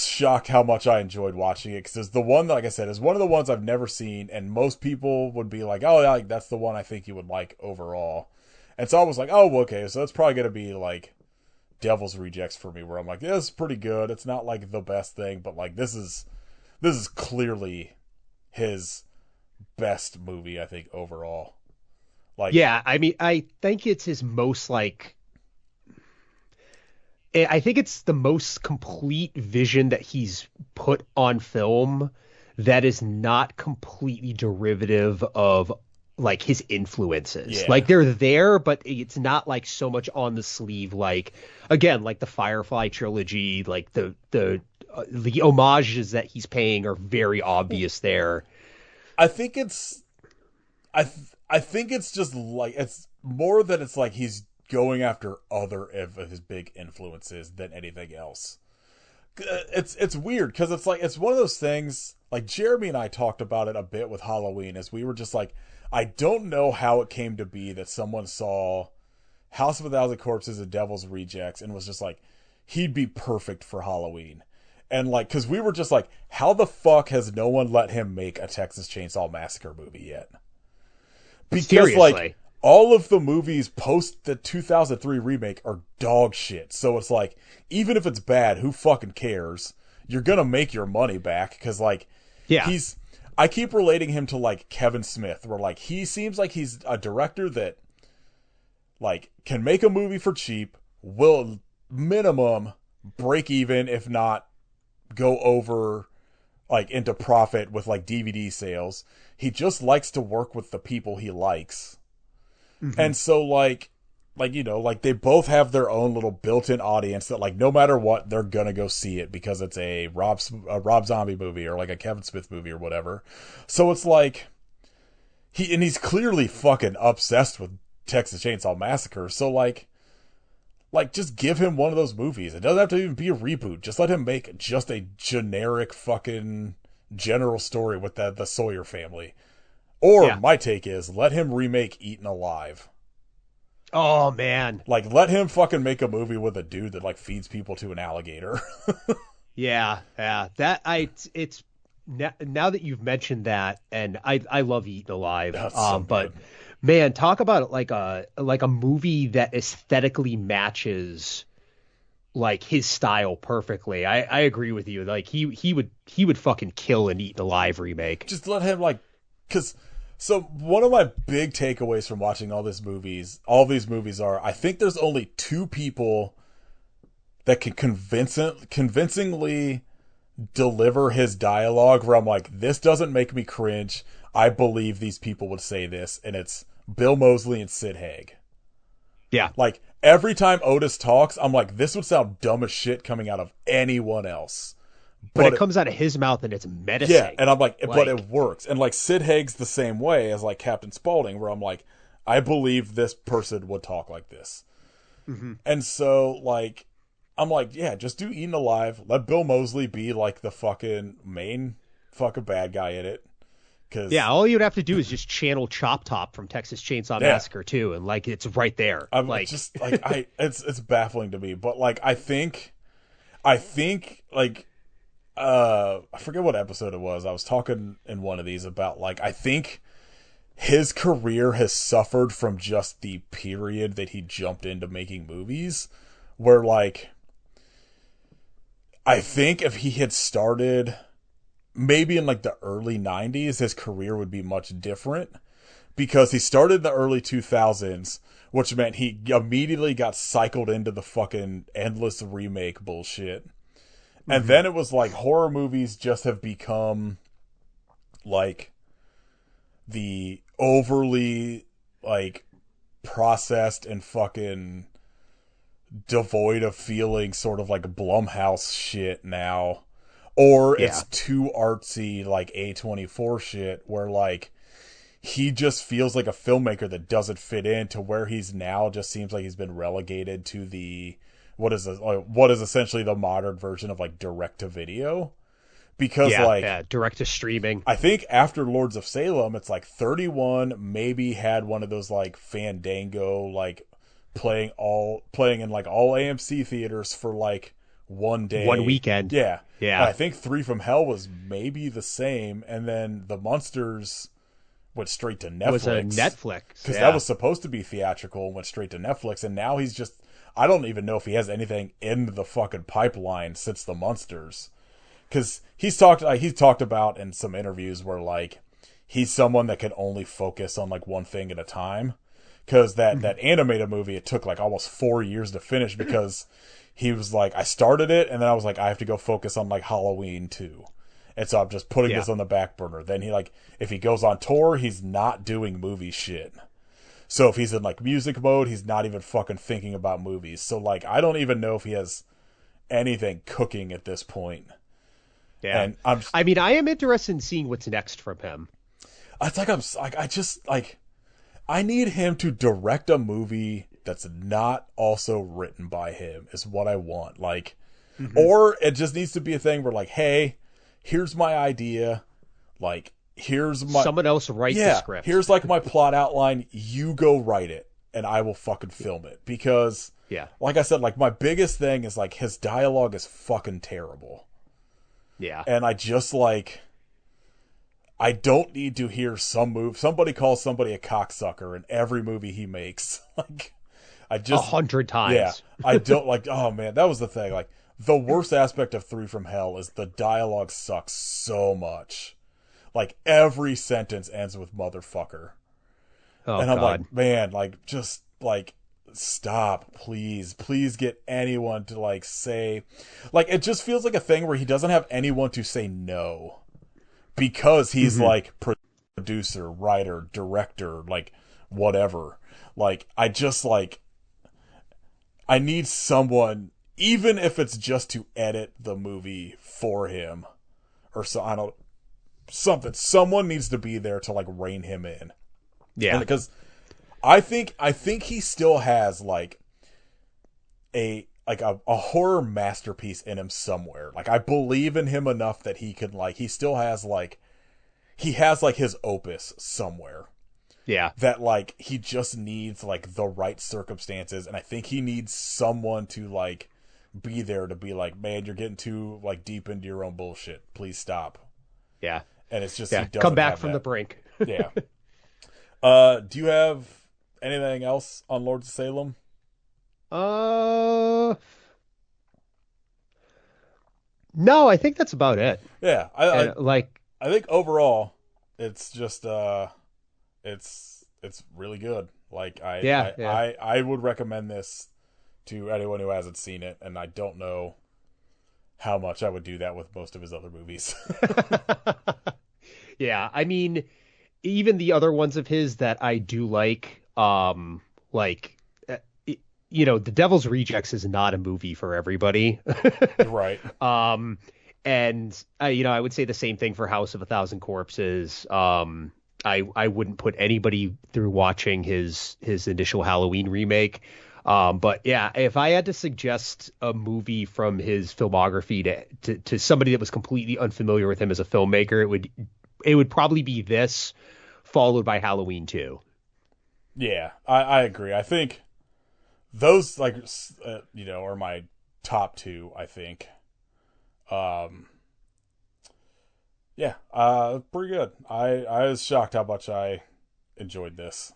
Speaker 1: shocked how much I enjoyed watching it, because it's the one that, like I said, is one of the ones I've never seen, and most people would be like, oh, yeah, like, that's the one I think you would like overall. And so I was like, oh, okay, so it's probably going to be like Devil's Rejects for me, where I'm like, yeah, this is pretty good. It's not like the best thing, but like this is clearly his best movie, I think, overall. Like,
Speaker 2: yeah, I mean, I think it's his most like, I think it's the most complete vision that he's put on film that is not completely derivative of like his influences.
Speaker 1: Yeah.
Speaker 2: Like they're there, but it's not like so much on the sleeve. Like, again, like the Firefly trilogy, like the homages that he's paying are very obvious there.
Speaker 1: I think it's I think it's just like, it's more that it's like he's going after other of his big influences than anything else. It's weird, because it's like, it's one of those things, like Jeremy and I talked about it a bit with Halloween, as we were just like, I don't know how it came to be that someone saw House of a Thousand Corpses and Devil's Rejects and was just like, he'd be perfect for Halloween. And like, because we were just like, how the fuck has no one let him make a Texas Chainsaw Massacre movie yet? Because
Speaker 2: Seriously.
Speaker 1: like, all of the movies post the 2003 remake are dog shit. So it's like, even if it's bad, who fucking cares? You're gonna make your money back, because like,
Speaker 2: yeah,
Speaker 1: I keep relating him to like Kevin Smith, where like he seems like he's a director that like can make a movie for cheap, will minimum break even, if not go over like into profit with like DVD sales. He just likes to work with the people he likes. Mm-hmm. And so like, you know, like they both have their own little built-in audience that like, no matter what, they're gonna go see it because it's a Rob Zombie movie or like a Kevin Smith movie or whatever. So it's like, he's clearly fucking obsessed with Texas Chainsaw Massacre. So like just give him one of those movies. It doesn't have to even be a reboot. Just let him make just a generic fucking general story with the Sawyer family. Or yeah, my take is, let him remake Eaten Alive.
Speaker 2: Oh man.
Speaker 1: Like, let him fucking make a movie with a dude that like feeds people to an alligator.
Speaker 2: Yeah. It's now that you've mentioned that, and I love Eaten Alive. But man, talk about like a movie that aesthetically matches like his style perfectly. I agree with you. Like he would fucking kill an Eaten Alive remake.
Speaker 1: Just let him like, because so one of my big takeaways from watching all these movies are, I think there's only two people that can convincingly deliver his dialogue where I'm like, this doesn't make me cringe. I believe these people would say this, and it's Bill Moseley and Sid Haig.
Speaker 2: Yeah.
Speaker 1: Like, every time Otis talks, I'm like, this would sound dumb as shit coming out of anyone else.
Speaker 2: But it comes out of his mouth and it's menacing.
Speaker 1: Yeah, and I'm like, but it works. And like, Sid Haig's the same way as like Captain Spaulding, where I'm like, I believe this person would talk like this. Mm-hmm. And so like, I'm like, yeah, just do Eaten Alive. Let Bill Moseley be like the fucking main fucking bad guy in it.
Speaker 2: Yeah, all you'd have to do is just channel Chop Top from Texas Chainsaw Massacre too, and like it's right there.
Speaker 1: I'm like, just like it's baffling to me, but like I think like I forget what episode it was. I was talking in one of these about like I think his career has suffered from just the period that he jumped into making movies, where like I think if he had started maybe in like the early 90s, his career would be much different, because he started in the early 2000s, which meant he immediately got cycled into the fucking endless remake bullshit. And then it was like horror movies just have become like the overly like processed and fucking devoid of feeling sort of like Blumhouse shit now. Or it's too artsy, like A24 shit, where like he just feels like a filmmaker that doesn't fit into where he's now. Just seems like he's been relegated to the what is essentially the modern version of like direct to video. Because
Speaker 2: direct to streaming.
Speaker 1: I think after Lords of Salem, it's like 31 maybe had one of those like Fandango like playing in like all AMC theaters for like one day,
Speaker 2: one weekend.
Speaker 1: Yeah. I think 3 from Hell was maybe the same, and then The Munsters went straight to Netflix.
Speaker 2: Was a Netflix,
Speaker 1: because that was supposed to be theatrical and went straight to Netflix, and now he's just, I don't even know if he has anything in the fucking pipeline since The Munsters, because he's talked about in some interviews where like he's someone that can only focus on like one thing at a time, because that animated movie, it took like almost 4 years to finish, because he was like, I started it, and then I was like, I have to go focus on like Halloween 2. And so I'm just putting this on the back burner. Then he like, if he goes on tour, he's not doing movie shit. So if he's in like music mode, he's not even fucking thinking about movies. So like, I don't even know if he has anything cooking at this point.
Speaker 2: Yeah. And I am interested in seeing what's next from him.
Speaker 1: It's like, I need him to direct a movie that's not also written by him is what I want. Like, or it just needs to be a thing where like, hey, here's my idea. Like, here's my...
Speaker 2: Someone else write the script.
Speaker 1: Here's like my plot outline. You go write it and I will fucking film it. Because, like I said, like my biggest thing is like his dialogue is fucking terrible.
Speaker 2: Yeah.
Speaker 1: And I just like... I don't need to hear somebody calls somebody a cocksucker in every movie he makes. Like, I just
Speaker 2: 100 times.
Speaker 1: Yeah, I don't like. Oh man, that was the thing. Like, the worst aspect of 3 from Hell is the dialogue sucks so much. Like every sentence ends with motherfucker.
Speaker 2: Oh,
Speaker 1: and I'm
Speaker 2: God.
Speaker 1: like, man, like just like stop, please get anyone to like say, like it just feels like a thing where he doesn't have anyone to say no. Because he's like producer, writer, director, like whatever. Like I just like I need someone, even if it's just to edit the movie for him, or so I don't something. Someone needs to be there to like rein him in.
Speaker 2: Yeah,
Speaker 1: because I think he still has like a horror masterpiece in him somewhere. Like I believe in him enough that he can like he still has like he has like his opus somewhere.
Speaker 2: Yeah.
Speaker 1: That like he just needs like the right circumstances, and I think he needs someone to like be there to be like, man, you're getting too like deep into your own bullshit. Please stop.
Speaker 2: Yeah.
Speaker 1: And it's just
Speaker 2: he come back from the brink.
Speaker 1: Yeah. Do you have anything else on Lords of Salem?
Speaker 2: No, I think that's about it.
Speaker 1: Yeah, I think overall, it's just it's really good. Like I would recommend this to anyone who hasn't seen it, and I don't know how much I would do that with most of his other movies.
Speaker 2: Yeah, I mean, even the other ones of his that I do like, The Devil's Rejects is not a movie for everybody.
Speaker 1: Right.
Speaker 2: And I would say the same thing for House of a Thousand Corpses. I wouldn't put anybody through watching his initial Halloween remake. But yeah, if I had to suggest a movie from his filmography to somebody that was completely unfamiliar with him as a filmmaker, it would it would probably be this followed by Halloween 2.
Speaker 1: Yeah, I agree. I think those are my top two. I think. Um, yeah, pretty good. I was shocked how much I enjoyed this.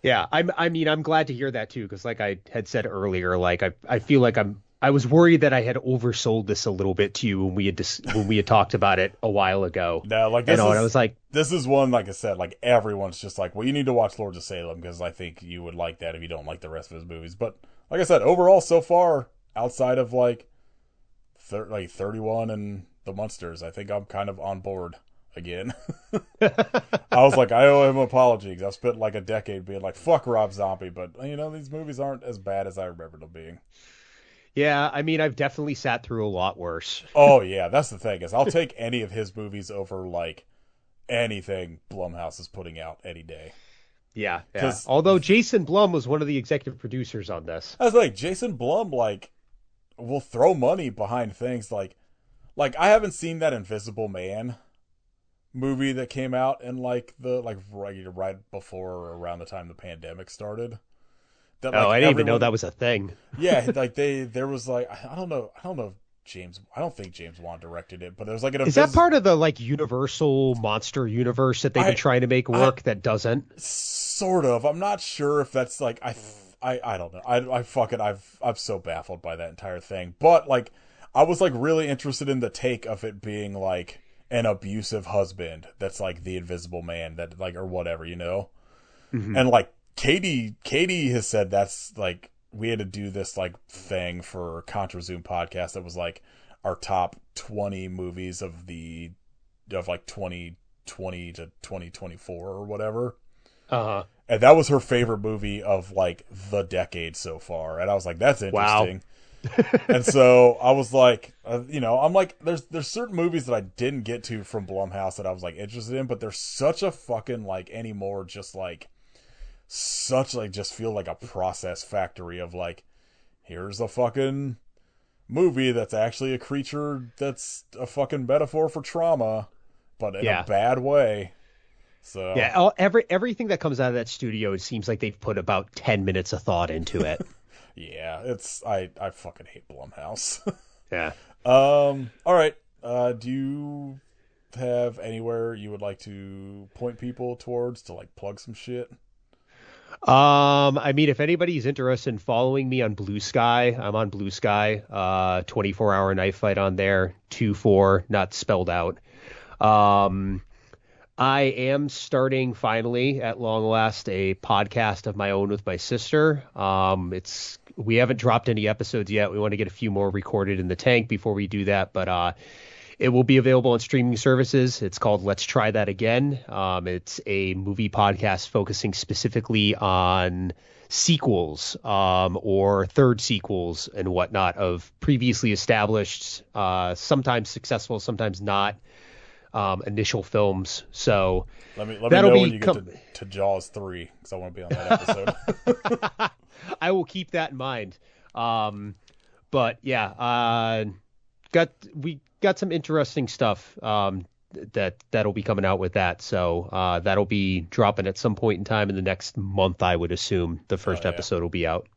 Speaker 2: Yeah, I'm glad to hear that too, because like I had said earlier, like I feel like I was worried that I had oversold this a little bit to you when we had talked about it a while ago.
Speaker 1: No, like
Speaker 2: And I was like,
Speaker 1: this is one, like I said, like everyone's just like, well, you need to watch Lords of Salem because I think you would like that if you don't like the rest of his movies. But like I said, overall, so far, outside of like 31 and the Munsters, I think I'm kind of on board again. I was like, I owe him an apology because I've spent like a decade being like, fuck Rob Zombie, but these movies aren't as bad as I remember them being.
Speaker 2: yeah, I mean, I've definitely sat through a lot worse.
Speaker 1: Oh yeah, that's the thing is I'll take any of his movies over like anything Blumhouse is putting out any day.
Speaker 2: Yeah, yeah.
Speaker 1: 'Cause
Speaker 2: Although Jason Blum was one of the executive producers on this.
Speaker 1: I was like, Jason Blum like will throw money behind things like I haven't seen that Invisible Man movie that came out in like right before or around the time the pandemic started. That, like,
Speaker 2: Oh, I didn't even know that was a thing.
Speaker 1: Yeah, like there was like I don't know if I don't think James Wan directed it, but there's like an
Speaker 2: Is that part of the like Universal monster universe that they've been trying to make work that doesn't?
Speaker 1: Sort of. I'm not sure if that's like I don't know. I'm so baffled by that entire thing. But like I was like really interested in the take of it being like an abusive husband that's like the Invisible Man that like or whatever,
Speaker 2: Mm-hmm.
Speaker 1: And like Katie has said that's like we had to do this like thing for Contra Zoom podcast that was like our top 20 movies of like 2020 to 2024 or whatever.
Speaker 2: Uh-huh.
Speaker 1: And that was her favorite movie of like the decade so far. And I was like, that's interesting. Wow. And so I was like, I'm like, there's certain movies that I didn't get to from Blumhouse that I was like interested in, but they're such a fucking like anymore just like such like just feel like a process factory of like here's a fucking movie that's actually a creature that's a fucking metaphor for trauma, but in a bad way. So
Speaker 2: yeah, everything that comes out of that studio, it seems like they've put about 10 minutes of thought into it.
Speaker 1: Yeah, it's I fucking hate Blumhouse.
Speaker 2: Yeah.
Speaker 1: All right. Do you have anywhere you would like to point people towards to like plug some shit?
Speaker 2: I mean, if anybody's interested in following me on Blue Sky, I'm on Blue Sky. 24-hour knife fight on there. 2-4, not spelled out. I am starting finally, at long last, a podcast of my own with my sister. We haven't dropped any episodes yet. We want to get a few more recorded in the tank before we do that, but it will be available on streaming services. It's called Let's Try That Again. It's a movie podcast focusing specifically on sequels or third sequels and whatnot of previously established, sometimes successful, sometimes not, initial films. So
Speaker 1: let me know when you get to Jaws 3 because I want to be on that episode.
Speaker 2: I will keep that in mind. But yeah, we got some interesting stuff that'll be coming out with that. So that'll be dropping at some point in time in the next month, I would assume. The first episode will be out.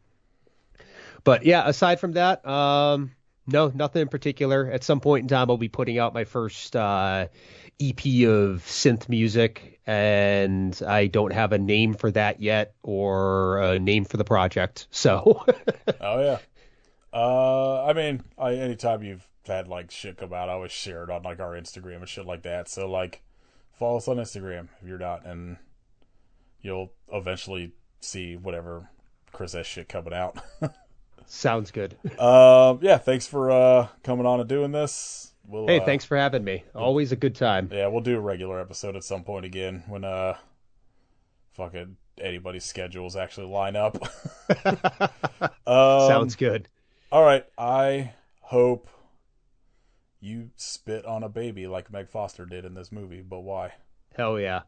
Speaker 2: But yeah, aside from that, no, nothing in particular. At some point in time, I'll be putting out my first EP of synth music, and I don't have a name for that yet or a name for the project. So.
Speaker 1: Oh yeah. I mean, anytime you've had like shit come out, I always share it on like our Instagram and shit like that. So like, follow us on Instagram if you're not, and you'll eventually see whatever Chris has shit coming out.
Speaker 2: Sounds good.
Speaker 1: Yeah, thanks for coming on and doing this.
Speaker 2: Hey, thanks for having me. Always a good time.
Speaker 1: Yeah, we'll do a regular episode at some point again when fucking anybody's schedules actually line up.
Speaker 2: Sounds good.
Speaker 1: All right, I hope you spit on a baby like Meg Foster did in this movie, but why?
Speaker 2: Hell yeah.